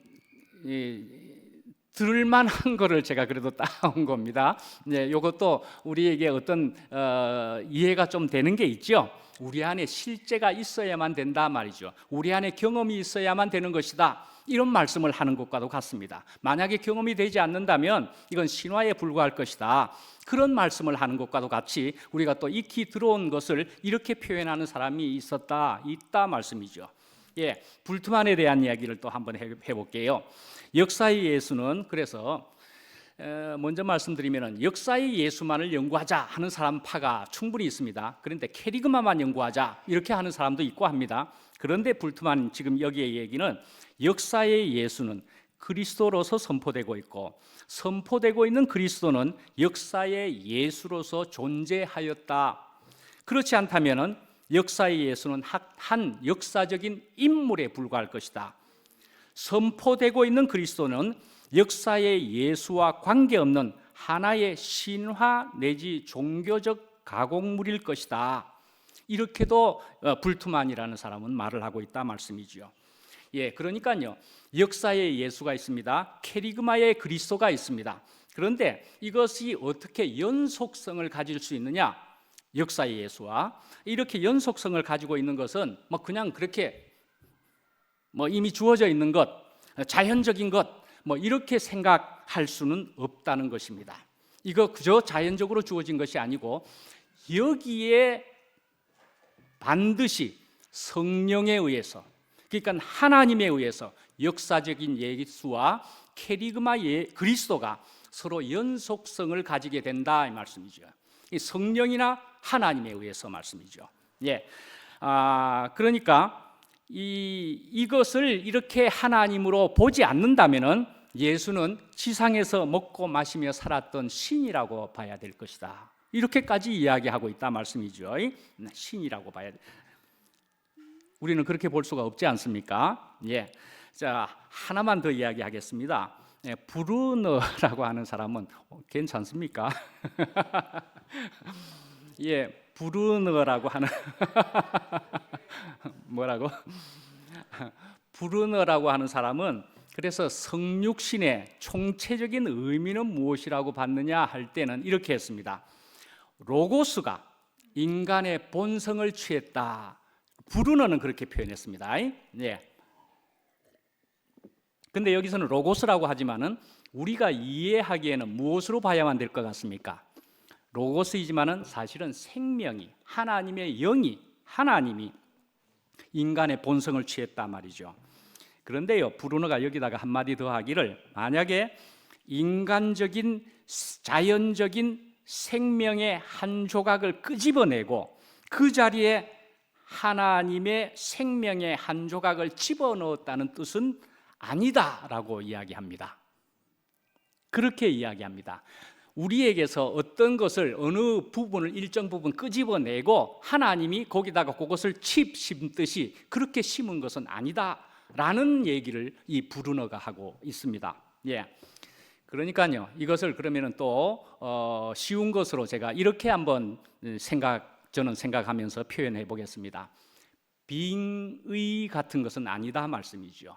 들을만한 거를 제가 그래도 따온 겁니다. 이것도 우리에게 어떤 이해가 좀 되는 게 있죠. 우리 안에 실제가 있어야만 된다 말이죠. 우리 안에 경험이 있어야만 되는 것이다. 이런 말씀을 하는 것과도 같습니다. 만약에 경험이 되지 않는다면 이건 신화에 불과할 것이다. 그런 말씀을 하는 것과도 같이 우리가 또 익히 들어온 것을 이렇게 표현하는 사람이 있다 말씀이죠. 불트만에 대한 이야기를 또 한번 해볼게요. 역사의 예수는, 그래서 먼저 말씀드리면 역사의 예수만을 연구하자 하는 사람 파가 충분히 있습니다. 그런데 캐리그마만 연구하자 이렇게 하는 사람도 있고 합니다. 그런데 불트만 지금 여기의 얘기는 역사의 예수는 그리스도로서 선포되고 있고, 선포되고 있는 그리스도는 역사의 예수로서 존재하였다. 그렇지 않다면 역사의 예수는 한 역사적인 인물에 불과할 것이다. 선포되고 있는 그리스도는 역사의 예수와 관계없는 하나의 신화 내지 종교적 가공물일 것이다. 이렇게도 불트만이라는 사람은 말을 하고 있다 말씀이죠. 그러니까요, 역사의 예수가 있습니다. 캐리그마의 그리스도가 있습니다. 그런데 이것이 어떻게 연속성을 가질 수 있느냐? 역사의 예수와 이렇게 연속성을 가지고 있는 것은 그냥 그렇게 이미 주어져 있는 것, 자연적인 것 이렇게 생각할 수는 없다는 것입니다. 이거 그저 자연적으로 주어진 것이 아니고 여기에 반드시 성령에 의해서, 그러니까 하나님에 의해서 역사적인 예수와 캐리그마의 그리스도가 서로 연속성을 가지게 된다 이 말씀이죠. 이 성령이나 하나님에 의해서 말씀이죠. 그러니까 이것을 이렇게 하나님으로 보지 않는다면은 예수는 지상에서 먹고 마시며 살았던 신이라고 봐야 될 것이다. 이렇게까지 이야기하고 있다 말씀이죠. 신이라고 봐야 돼. 우리는 그렇게 볼 수가 없지 않습니까? 자, 하나만 더 이야기하겠습니다. 브루너라고 하는 사람은 괜찮습니까? 예, 브루너라고 하는 뭐라고? 브루너라고 하는 사람은 그래서 성육신의 총체적인 의미는 무엇이라고 봤느냐 할 때는 이렇게 했습니다. 로고스가 인간의 본성을 취했다. 브루너는 그렇게 표현했습니다. 예. 근데 여기서는 로고스라고 하지만은 우리가 이해하기에는 무엇으로 봐야만 될 것 같습니까? 로고스이지만은 사실은 생명이, 하나님의 영이, 하나님이 인간의 본성을 취했단 말이죠. 그런데요, 브루너가 여기다가 한마디 더 하기를, 만약에 인간적인 자연적인 생명의 한 조각을 끄집어내고 그 자리에 하나님의 생명의 한 조각을 집어넣었다는 뜻은 아니다라고 이야기합니다. 그렇게 이야기합니다. 우리에게서 어떤 것을 어느 부분을 일정 부분 끄집어내고 하나님이 거기다가 그것을 심듯이 그렇게 심은 것은 아니다라는 얘기를 이 브루너가 하고 있습니다. 예. 그러니까요, 이것을 그러면은 또 쉬운 것으로 제가 이렇게 한번 저는 생각하면서 표현해 보겠습니다. 빙의 같은 것은 아니다 말씀이죠.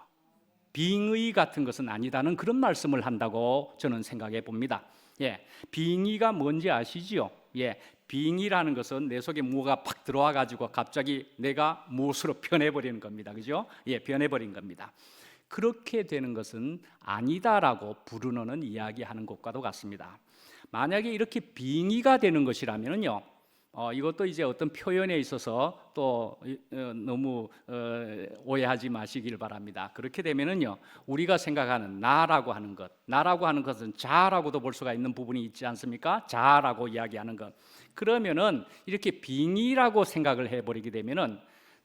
빙의 같은 것은 아니다는 그런 말씀을 한다고 저는 생각해 봅니다. 예, 빙의가 뭔지 아시지요? 예, 빙의라는 것은 내 속에 뭐가 팍 들어와 가지고 갑자기 내가 무엇으로 변해버리는 겁니다. 그죠? 예, 변해버린 겁니다. 그렇게 되는 것은 아니다라고 브루너는 이야기하는 것과도 같습니다. 만약에 이렇게 빙의가 되는 것이라면요, 이것도 이제 어떤 표현에 있어서 또 너무 오해하지 마시길 바랍니다. 그렇게 되면은요, 우리가 생각하는 나라고 하는 것은 자라고도 볼 수가 있는 부분이 있지 않습니까? 자라고 이야기하는 것. 그러면은 이렇게 빙의라고 생각을 해버리게 되면은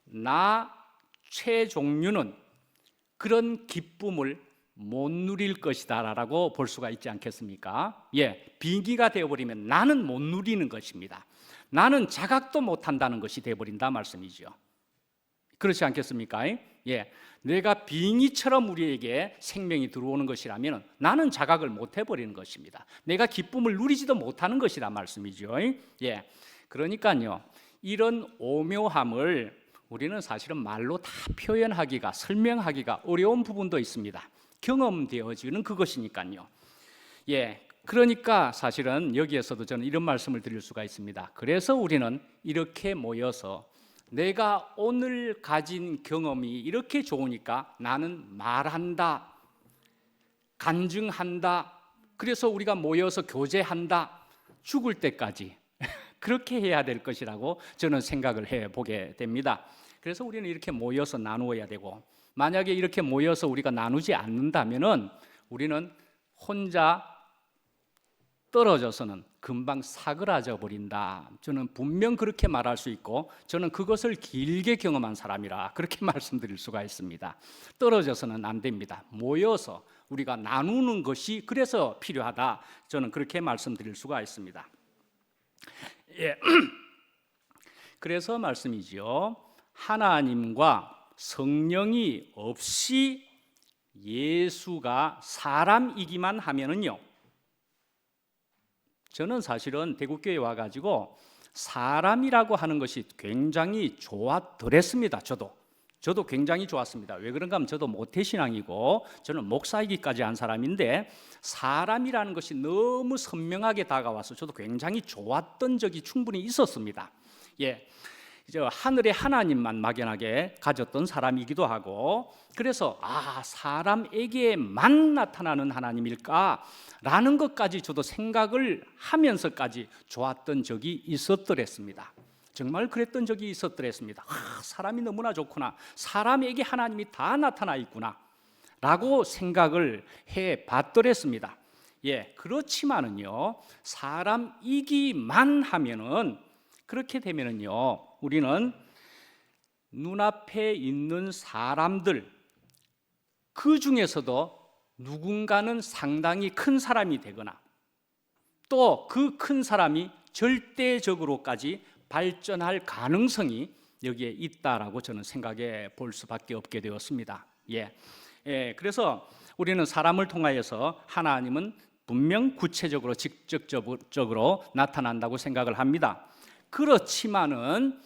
나 최종류는 그런 기쁨을 못 누릴 것이다라고 볼 수가 있지 않겠습니까? 예, 빙의가 되어버리면 나는 못 누리는 것입니다. 나는 자각도 못한다는 것이 되어버린다 말씀이죠. 그렇지 않겠습니까? 예, 내가 빙의처럼 우리에게 생명이 들어오는 것이라면 나는 자각을 못 해버리는 것입니다. 내가 기쁨을 누리지도 못하는 것이다 말씀이죠. 예, 그러니까요, 이런 오묘함을 우리는 사실은 말로 다 표현하기가, 설명하기가 어려운 부분도 있습니다. 경험되어지는 그것이니까요. 예, 그러니까 사실은 여기에서도 저는 이런 말씀을 드릴 수가 있습니다. 그래서 우리는 이렇게 모여서 내가 오늘 가진 경험이 이렇게 좋으니까 나는 말한다, 간증한다, 그래서 우리가 모여서 교제한다, 죽을 때까지 그렇게 해야 될 것이라고 저는 생각을 해보게 됩니다. 그래서 우리는 이렇게 모여서 나누어야 되고, 만약에 이렇게 모여서 우리가 나누지 않는다면은 우리는 혼자 떨어져서는 금방 사그라져 버린다. 저는 분명 그렇게 말할 수 있고, 저는 그것을 길게 경험한 사람이라 그렇게 말씀드릴 수가 있습니다. 떨어져서는 안 됩니다. 모여서 우리가 나누는 것이 그래서 필요하다. 저는 그렇게 말씀드릴 수가 있습니다. 예. 그래서 말씀이지요. 하나님과 성령이 없이 예수가 사람이기만 하면은요, 저는 사실은 대구교회 와가지고 사람이라고 하는 것이 굉장히 좋았더랬습니다. 저도 굉장히 좋았습니다. 왜 그런가 하면 저도 모태신앙이고 저는 목사이기까지 한 사람인데, 사람이라는 것이 너무 선명하게 다가와서 저도 굉장히 좋았던 적이 충분히 있었습니다. 예, 하늘의 하나님만 막연하게 가졌던 사람이기도 하고, 그래서 사람에게만 나타나는 하나님일까라는 것까지 저도 생각을 하면서까지 좋았던 적이 있었더랬습니다. 정말 그랬던 적이 있었더랬습니다. 사람이 너무나 좋구나, 사람에게 하나님이 다 나타나 있구나 라고 생각을 해봤더랬습니다. 예, 그렇지만은요, 사람이기만 하면은, 그렇게 되면은요, 우리는 눈앞에 있는 사람들 그 중에서도 누군가는 상당히 큰 사람이 되거나 또 그 큰 사람이 절대적으로까지 발전할 가능성이 여기에 있다라고 저는 생각해 볼 수밖에 없게 되었습니다. 그래서 우리는 사람을 통하여서 하나님은 분명 구체적으로 직접적으로 나타난다고 생각을 합니다. 그렇지만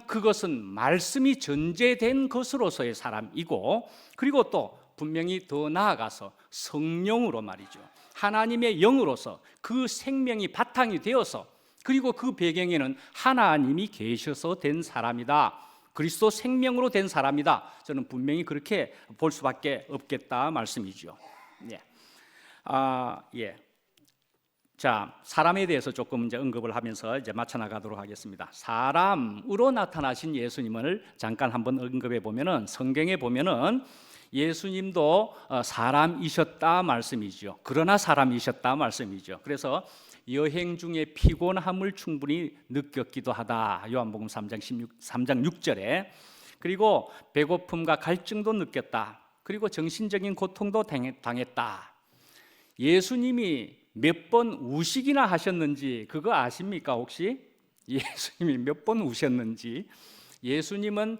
그것은 말씀이 전제된 것으로서의 사람이고, 그리고 또 분명히 더 나아가서 성령으로 말이죠, 하나님의 영으로서 그 생명이 바탕이 되어서, 그리고 그 배경에는 하나님이 계셔서 된 사람이다, 그리스도 생명으로 된 사람이다. 저는 분명히 그렇게 볼 수밖에 없겠다 말씀이죠. 예. 자, 사람에 대해서 조금 이제 언급을 하면서 이제 맞춰 나가도록 하겠습니다. 사람으로 나타나신 예수님을 잠깐 한번 언급해 보면은, 성경에 보면은 예수님도 사람이셨다 말씀이죠. 그러나 사람이셨다 말씀이죠. 그래서 여행 중에 피곤함을 충분히 느꼈기도 하다, 요한복음 3장 6절에. 그리고 배고픔과 갈증도 느꼈다. 그리고 정신적인 고통도 당했다. 예수님이 몇 번 우시기나 하셨는지 그거 아십니까 혹시? 예수님이 몇 번 우셨는지. 예수님은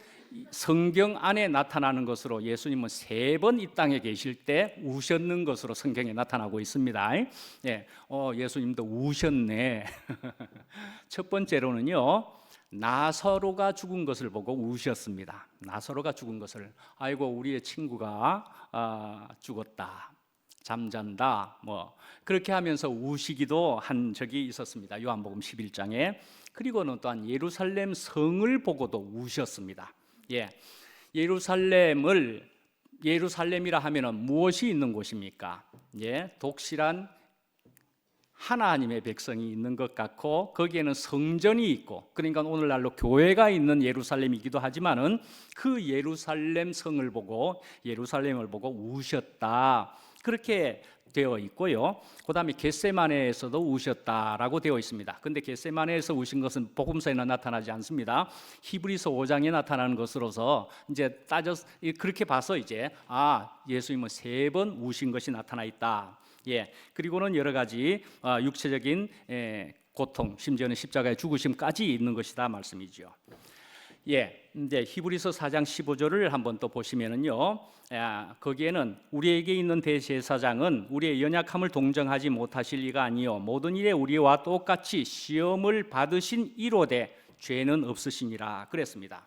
성경 안에 나타나는 것으로, 예수님은 3번 이 땅에 계실 때 우셨는 것으로 성경에 나타나고 있습니다. 예수님도 우셨네. 첫 번째로는요, 나사로가 죽은 것을 보고 우셨습니다. 나사로가 죽은 것을, 아이고 우리의 친구가 죽었다, 잠잔다, 그렇게 하면서 우시기도 한 적이 있었습니다. 요한복음 11장에. 그리고는 또한 예루살렘 성을 보고도 우셨습니다. 예루살렘이라 하면은 무엇이 있는 곳입니까? 독실한 하나님의 백성이 있는 것 같고, 거기에는 성전이 있고, 그러니까 오늘날로 교회가 있는 예루살렘이기도 하지만은 그 예루살렘 성을 보고, 예루살렘을 보고 우셨다, 그렇게 되어 있고요. 그 다음에 겟세마네에서도 우셨다라고 되어 있습니다. 근데 겟세마네에서 우신 것은 복음서에는 나타나지 않습니다. 히브리서 5장에 나타나는 것으로서 이제 그렇게 봐서 이제 예수님은 3번 우신 것이 나타나 있다. 그리고는 여러 가지 육체적인 고통, 심지어는 십자가의 죽으심까지 있는 것이다 말씀이죠. 이제 히브리서 4장 15절을 한번 또 보시면은요, 거기에는 우리에게 있는 대제사장은 우리의 연약함을 동정하지 못하실 리가 아니요 모든 일에 우리와 똑같이 시험을 받으신 이로되 죄는 없으시니라 그랬습니다.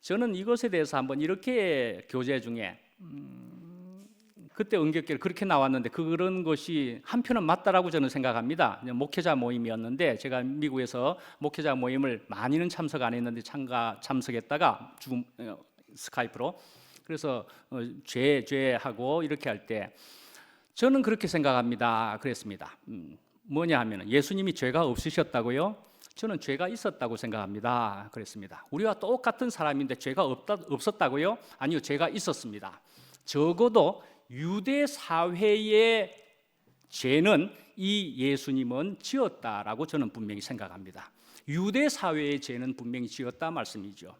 저는 이것에 대해서 한번 이렇게 교재 중에 그때 은격계를 그렇게 나왔는데, 그런 것이 한편은 맞다라고 저는 생각합니다. 목회자 모임이었는데, 제가 미국에서 목회자 모임을 많이는 참석 안 했는데 참석했다가 스카이프로, 그래서 죄하고 이렇게 할 때 저는 그렇게 생각합니다. 그랬습니다. 뭐냐 하면, 예수님이 죄가 없으셨다고요? 저는 죄가 있었다고 생각합니다. 그랬습니다. 우리와 똑같은 사람인데 죄가 없었다고요? 아니요, 죄가 있었습니다. 적어도 유대 사회의 죄는 이 예수님은 지었다라고 저는 분명히 생각합니다. 유대 사회의 죄는 분명히 지었다 말씀이죠.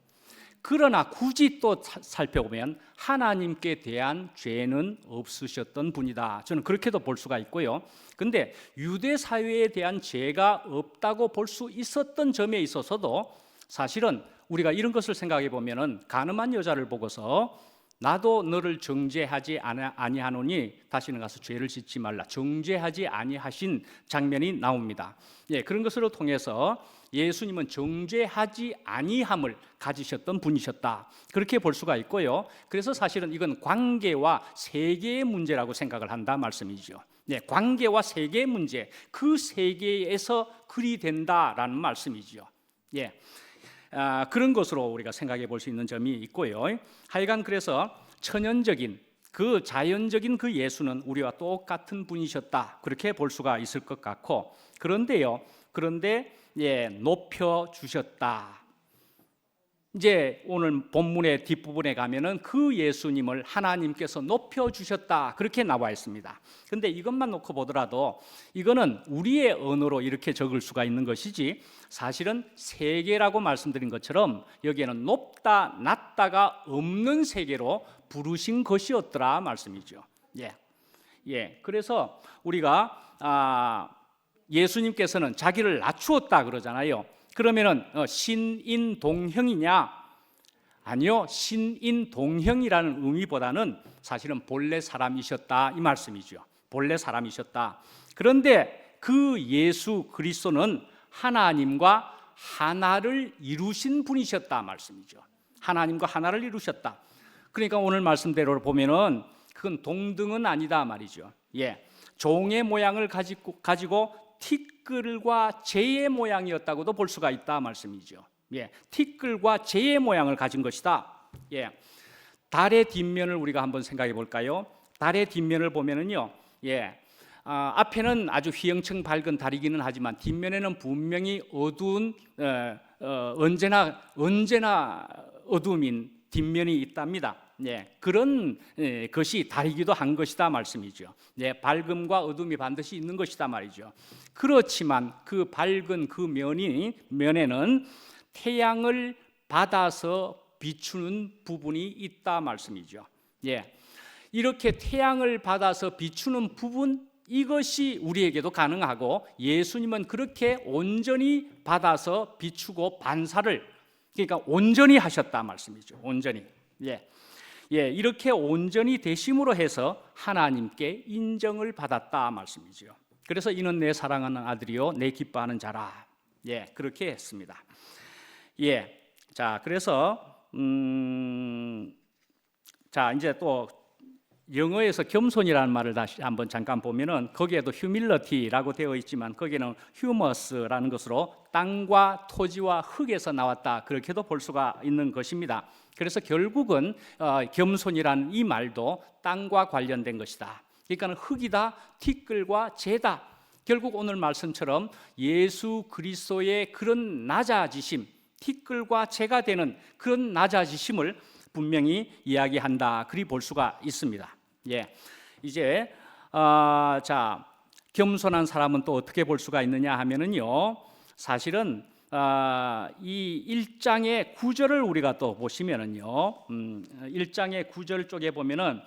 그러나 굳이 또 살펴보면 하나님께 대한 죄는 없으셨던 분이다, 저는 그렇게도 볼 수가 있고요. 근데 유대 사회에 대한 죄가 없다고 볼 수 있었던 점에 있어서도 사실은 우리가 이런 것을 생각해 보면은, 가늠한 여자를 보고서 나도 너를 정죄하지 아니하노니 다시는 가서 죄를 짓지 말라, 정죄하지 아니하신 장면이 나옵니다. 그런 것으로 통해서 예수님은 정죄하지 아니함을 가지셨던 분이셨다, 그렇게 볼 수가 있고요. 그래서 사실은 이건 관계와 세계의 문제라고 생각을 한다 말씀이죠. 관계와 세계의 문제, 그 세계에서 그리 된다라는 말씀이죠. 그런 것으로 우리가 생각해 볼 수 있는 점이 있고요. 하여간 그래서 천연적인 그 자연적인 그 예수는 우리와 똑같은 분이셨다, 그렇게 볼 수가 있을 것 같고, 그런데 높여 주셨다. 이제 오늘 본문의 뒷부분에 가면은 그 예수님을 하나님께서 높여 주셨다, 그렇게 나와 있습니다. 근데 이것만 놓고 보더라도 이거는 우리의 언어로 이렇게 적을 수가 있는 것이지, 사실은 세계라고 말씀드린 것처럼 여기에는 높다 낮다가 없는 세계로 부르신 것이었더라 말씀이죠. 그래서 우리가 예수님께서는 자기를 낮추었다 그러잖아요. 그러면은 신인동형이냐? 아니요, 신인동형이라는 의미보다는 사실은 본래 사람이셨다 이 말씀이죠. 본래 사람이셨다. 그런데 그 예수 그리스도는 하나님과 하나를 이루신 분이셨다 말씀이죠. 하나님과 하나를 이루셨다. 그러니까 오늘 말씀대로 보면은 그건 동등은 아니다 말이죠. 예, 종의 모양을 가지고 티끌과 재의 모양이었다고도 볼 수가 있다 말씀이죠. 예, 티끌과 재의 모양을 가진 것이다. 예, 달의 뒷면을 우리가 한번 생각해 볼까요? 달의 뒷면을 보면은요, 예, 앞에는 아주 휘영청 밝은 달이기는 하지만 뒷면에는 분명히 어두운 언제나 어두움인 뒷면이 있답니다. 예, 그런 것이 달이기도 한 것이다 말씀이죠. 예, 밝음과 어둠이 반드시 있는 것이다 말이죠. 그렇지만 그 밝은 그 면에는 태양을 받아서 비추는 부분이 있다 말씀이죠. 예, 이렇게 태양을 받아서 비추는 부분, 이것이 우리에게도 가능하고 예수님은 그렇게 온전히 받아서 비추고 반사를, 그러니까 온전히 하셨다 말씀이죠. 온전히. 예, 이렇게 온전히 되심으로 해서 하나님께 인정을 받았다 말씀이죠. 그래서 이는 내 사랑하는 아들이요 내 기뻐하는 자라. 예, 그렇게 했습니다. 예, 자, 그래서 자, 이제 또 영어에서 겸손이라는 말을 다시 한번 잠깐 보면은 거기에도 humility라고 되어 있지만 거기에는 humus라는 것으로 땅과 토지와 흙에서 나왔다, 그렇게도 볼 수가 있는 것입니다. 그래서 결국은 겸손이라는 이 말도 땅과 관련된 것이다. 그러니까 흙이다, 티끌과 재다. 결국 오늘 말씀처럼 예수 그리스도의 그런 낮아지심, 티끌과 재가 되는 그런 낮아지심을 분명히 이야기한다, 그리 볼 수가 있습니다. 예, 이제 자, 겸손한 사람은 또 어떻게 볼 수가 있느냐 하면은요, 사실은 이 1장의 9절을 우리가 또 보시면은요, 1장의 9절 쪽에 보면은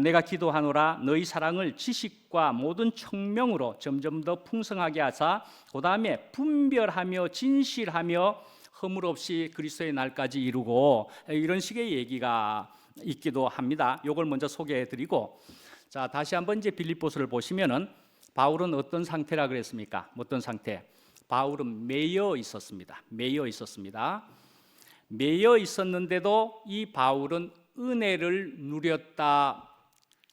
내가 기도하노라 너희 사랑을 지식과 모든 청명으로 점점 더 풍성하게 하사 그 다음에 분별하며 진실하며 허물 없이 그리스도의 날까지 이루고, 이런 식의 얘기가 있기도 합니다. 이걸 먼저 소개해드리고, 자, 다시 한번 이제 빌립보서를 보시면은 바울은 어떤 상태라 그랬습니까? 어떤 상태? 바울은 매여 있었습니다. 매여 있었는데도 이 바울은 은혜를 누렸다.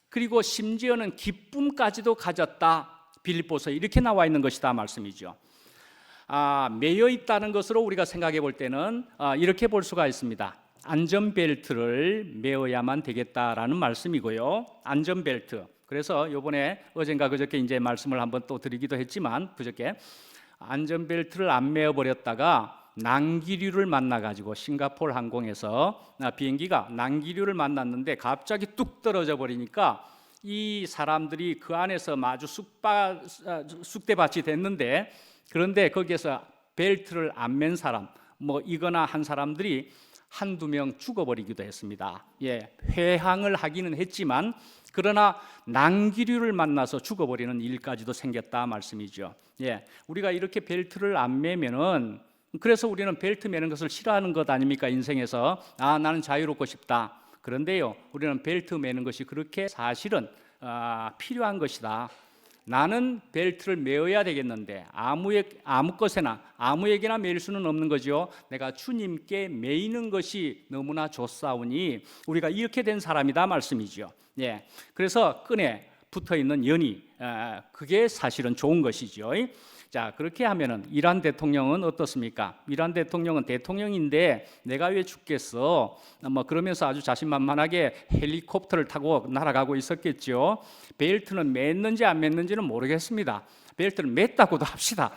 그리고 심지어는 기쁨까지도 가졌다. 빌립보서에 이렇게 나와 있는 것이다 말씀이죠. 매여 있다는 것으로 우리가 생각해 볼 때는 이렇게 볼 수가 있습니다. 안전벨트를 매어야만 되겠다라는 말씀이고요. 안전벨트. 그래서 요번에 어젠가 그저께 이제 말씀을 한번 또 드리기도 했지만, 그저께 안전벨트를 안 매어 버렸다가 난기류를 만나 가지고 싱가포르 항공에서 비행기가 난기류를 만났는데 갑자기 뚝 떨어져 버리니까 이 사람들이 그 안에서 아주 쑥대밭이 됐는데, 그런데 거기에서 벨트를 안 맨 사람, 뭐 이거나 한 사람들이 한두 명 죽어버리기도 했습니다. 예, 회항을 하기는 했지만 그러나 난기류를 만나서 죽어버리는 일까지도 생겼다 말씀이죠. 예, 우리가 이렇게 벨트를 안 매면은, 그래서 우리는 벨트 매는 것을 싫어하는 것 아닙니까? 인생에서 나는 자유롭고 싶다. 그런데요, 우리는 벨트 매는 것이 그렇게 사실은 필요한 것이다. 나는 벨트를 매어야 되겠는데 아무에게나 매일 수는 없는 거죠. 내가 주님께 매이는 것이 너무나 좋사오니 우리가 이렇게 된 사람이다 말씀이죠. 예, 그래서 끈에 붙어 있는 연이, 그게 사실은 좋은 것이죠. 자, 그렇게 하면은 이란 대통령은 어떻습니까? 이란 대통령은 대통령인데 내가 왜 죽겠어? 뭐 그러면서 아주 자신만만하게 헬리콥터를 타고 날아가고 있었겠죠. 벨트는 맸는지 안 맸는지는 모르겠습니다. 벨트를 맸다고도 합시다.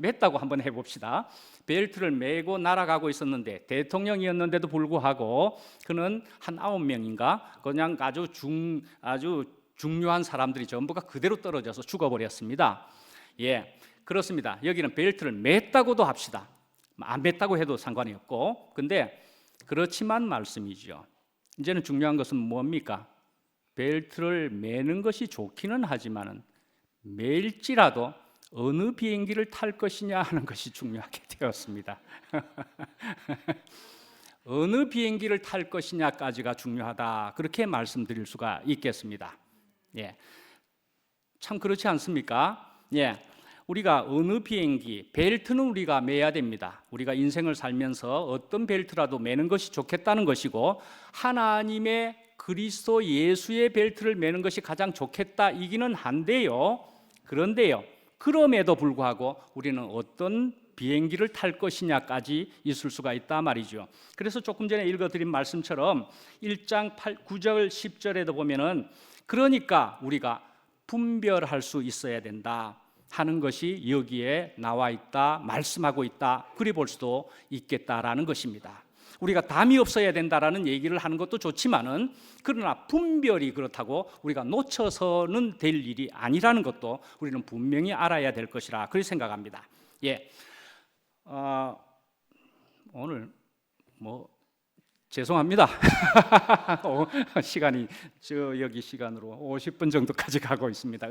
맸다고 한번 해봅시다. 벨트를 메고 날아가고 있었는데, 대통령이었는데도 불구하고 그는 한 9명인가 그냥 아주 중요한 사람들이 전부가 그대로 떨어져서 죽어버렸습니다. 예, 그렇습니다. 여기는 벨트를 맸다고도 합시다. 안 맸다고 해도 상관이 없고, 근데 그렇지만 말씀이죠. 이제는 중요한 것은 뭡니까? 벨트를 매는 것이 좋기는 하지만은 매일지라도 어느 비행기를 탈 것이냐 하는 것이 중요하게 되었습니다. 어느 비행기를 탈 것이냐까지가 중요하다, 그렇게 말씀드릴 수가 있겠습니다. 예, 참 그렇지 않습니까? 예, 우리가 어느 비행기, 벨트는 우리가 매야 됩니다. 우리가 인생을 살면서 어떤 벨트라도 매는 것이 좋겠다는 것이고, 하나님의 그리스도 예수의 벨트를 매는 것이 가장 좋겠다 이기는 한데요. 그런데요, 그럼에도 불구하고 우리는 어떤 비행기를 탈 것이냐까지 있을 수가 있다 말이죠. 그래서 조금 전에 읽어드린 말씀처럼 1장 9절 10절에도 보면은, 그러니까 우리가 분별할 수 있어야 된다 하는 것이 여기에 나와 있다, 말씀하고 있다, 그리 볼 수도 있겠다라는 것입니다. 우리가 담이 없어야 된다라는 얘기를 하는 것도 좋지만은, 그러나 분별이 그렇다고 우리가 놓쳐서는 될 일이 아니라는 것도 우리는 분명히 알아야 될 것이라 그렇게 생각합니다. 예, 오늘 죄송합니다. 시간이 여기 시간으로 50분 정도까지 가고 있습니다.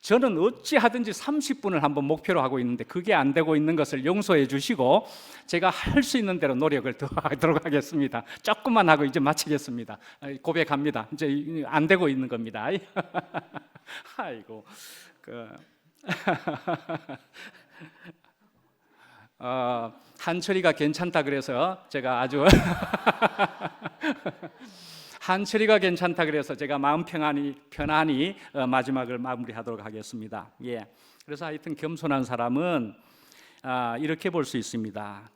저는 어찌 하든지 30분을 한번 목표로 하고 있는데 그게 안 되고 있는 것을 용서해 주시고, 제가 할 수 있는 대로 노력을 더 하도록 하겠습니다. 조금만 하고 이제 마치겠습니다. 고백합니다. 이제 안 되고 있는 겁니다. 아이고, 한철이가 괜찮다 그래서 제가 아주 한철이가 괜찮다 그래서 제가 마음 편안히 마지막을 마무리하도록 하겠습니다. 예. 그래서 하여튼 겸손한 사람은 이렇게 볼 수 있습니다.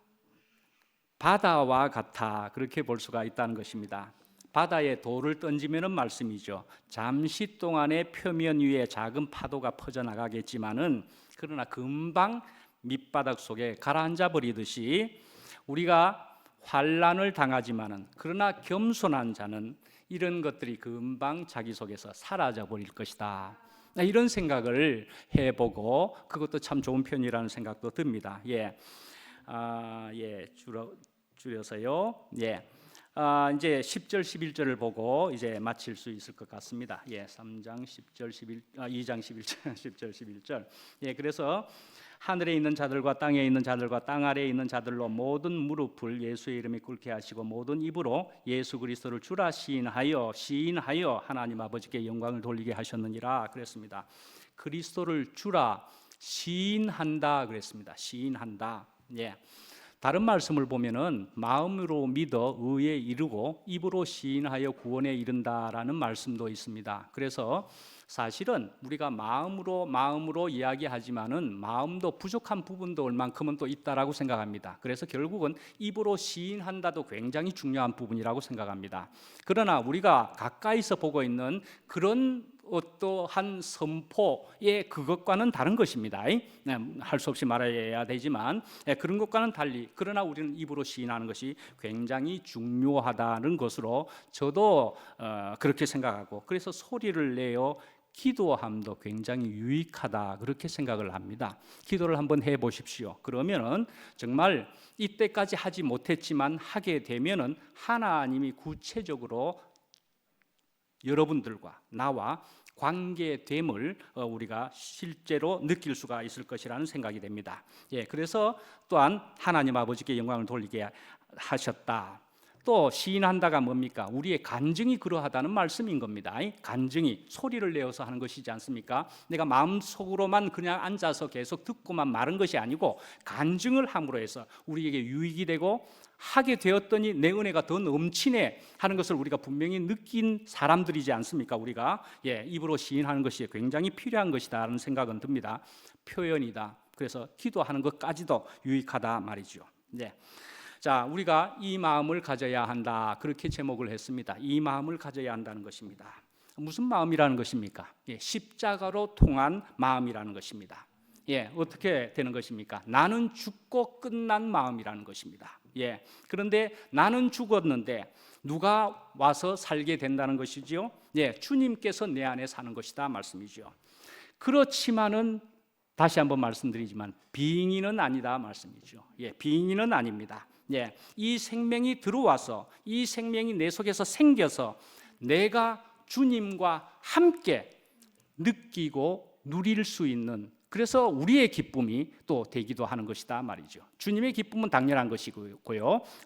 바다와 같아, 그렇게 볼 수가 있다는 것입니다. 바다에 돌을 던지면은 말씀이죠. 잠시 동안의 표면 위에 작은 파도가 퍼져나가겠지만은, 그러나 금방 밑바닥 속에 가라앉아 버리듯이 우리가 환난을 당하지만은, 그러나 겸손한 자는 이런 것들이 금방 자기 속에서 사라져 버릴 것이다, 이런 생각을 해보고, 그것도 참 좋은 편이라는 생각도 듭니다. 예, 줄여서요. 예. 이제 10절 11절을 보고 이제 마칠 수 있을 것 같습니다. 예, 3장 10절 2장 11절 10절 11절. 예, 그래서 하늘에 있는 자들과 땅에 있는 자들과 땅 아래에 있는 자들로 모든 무릎을 예수의 이름에 꿇게 하시고 모든 입으로 예수 그리스도를 주라 시인하여 하나님 아버지께 영광을 돌리게 하셨느니라 그랬습니다. 그리스도를 주라 시인한다 그랬습니다. 시인한다. 예. 다른 말씀을 보면은 마음으로 믿어 의에 이르고 입으로 시인하여 구원에 이른다라는 말씀도 있습니다. 그래서 사실은 우리가 마음으로 이야기하지만은 마음도 부족한 부분도 얼만큼은 또 있다라고 생각합니다. 그래서 결국은 입으로 시인한다도 굉장히 중요한 부분이라고 생각합니다. 그러나 우리가 가까이서 보고 있는 그런 어떠한 선포의 그것과는 다른 것입니다. 할 수 없이 말해야 되지만 그런 것과는 달리, 그러나 우리는 입으로 시인하는 것이 굉장히 중요하다는 것으로 저도 그렇게 생각하고, 그래서 소리를 내어 기도함도 굉장히 유익하다 그렇게 생각을 합니다. 기도를 한번 해보십시오. 그러면은 정말 이때까지 하지 못했지만 하게 되면은 하나님이 구체적으로 여러분들과 나와 관계됨을 우리가 실제로 느낄 수가 있을 것이라는 생각이 됩니다. 예, 그래서 또한 하나님 아버지께 영광을 돌리게 하셨다. 또 시인한다가 뭡니까? 우리의 간증이 그러하다는 말씀인 겁니다. 간증이 소리를 내어서 하는 것이지 않습니까? 내가 마음속으로만 그냥 앉아서 계속 듣고만 마른 것이 아니고 간증을 함으로 해서 우리에게 유익이 되고, 하게 되었더니 내 은혜가 더 넘치네 하는 것을 우리가 분명히 느낀 사람들이지 않습니까? 우리가 입으로 시인하는 것이 굉장히 필요한 것이다라는 생각은 듭니다. 표현이다. 그래서 기도하는 것까지도 유익하다 말이죠. 네. 자, 우리가 이 마음을 가져야 한다, 그렇게 제목을 했습니다. 이 마음을 가져야 한다는 것입니다. 무슨 마음이라는 것입니까? 십자가로 통한 마음이라는 것입니다. 어떻게 되는 것입니까? 나는 죽고 끝난 마음이라는 것입니다. 그런데 나는 죽었는데 누가 와서 살게 된다는 것이지요? 주님께서 내 안에 사는 것이다 말씀이죠. 그렇지만은 다시 한번 말씀드리지만 빙의는 아니다 말씀이죠. 빙의는 아닙니다. 이 생명이 들어와서, 이 생명이 내 속에서 생겨서 내가 주님과 함께 느끼고 누릴 수 있는, 그래서 우리의 기쁨이 또 되기도 하는 것이다 말이죠. 주님의 기쁨은 당연한 것이고요,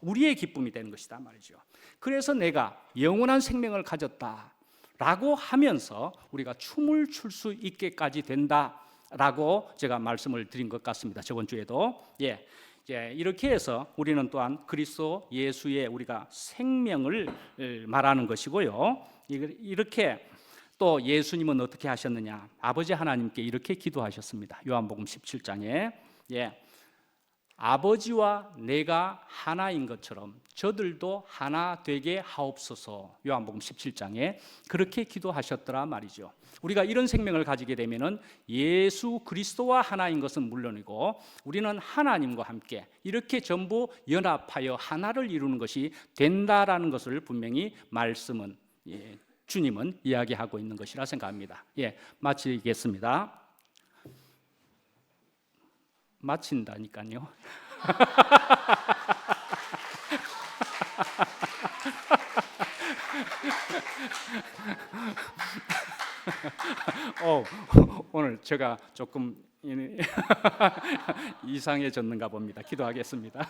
우리의 기쁨이 되는 것이다 말이죠. 그래서 내가 영원한 생명을 가졌다라고 하면서 우리가 춤을 출 수 있게까지 된다, 라고 제가 말씀을 드린 것 같습니다. 저번 주에도. 예. 이렇게 해서 우리는 또한 그리스도 예수의 우리가 생명을 말하는 것이고요. 이렇게 또 예수님은 어떻게 하셨느냐? 아버지 하나님께 이렇게 기도하셨습니다. 요한복음 17장에 아버지와 내가 하나인 것처럼 저들도 하나 되게 하옵소서. 요한복음 17장에 그렇게 기도하셨더라 말이죠. 우리가 이런 생명을 가지게 되면은 예수 그리스도와 하나인 것은 물론이고 우리는 하나님과 함께 이렇게 전부 연합하여 하나를 이루는 것이 된다라는 것을 분명히 말씀은 주님은 이야기하고 있는 것이라 생각합니다. 마치겠습니다. 마친다니까요. 오늘 제가 조금 이상해졌는가 봅니다. 기도하겠습니다.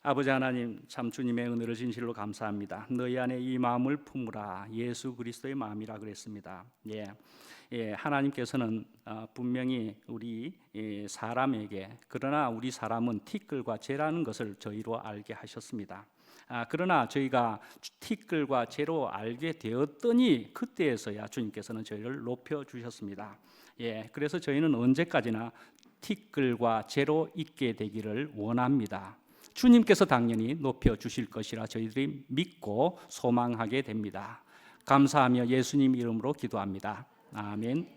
아버지 하나님, 참 주님의 은혜를 진실로 감사합니다. 너희 안에 이 마음을 품으라. 예수 그리스도의 마음이라 그랬습니다. 하나님께서는 분명히 우리 사람에게, 그러나 우리 사람은 티끌과 재라는 것을 저희로 알게 하셨습니다. 그러나 저희가 티끌과 재로 알게 되었더니 그때에서야 주님께서는 저희를 높여 주셨습니다. 그래서 저희는 언제까지나 티끌과 재로 있게 되기를 원합니다. 주님께서 당연히 높여 주실 것이라 저희들이 믿고 소망하게 됩니다. 감사하며 예수님 이름으로 기도합니다. 아멘.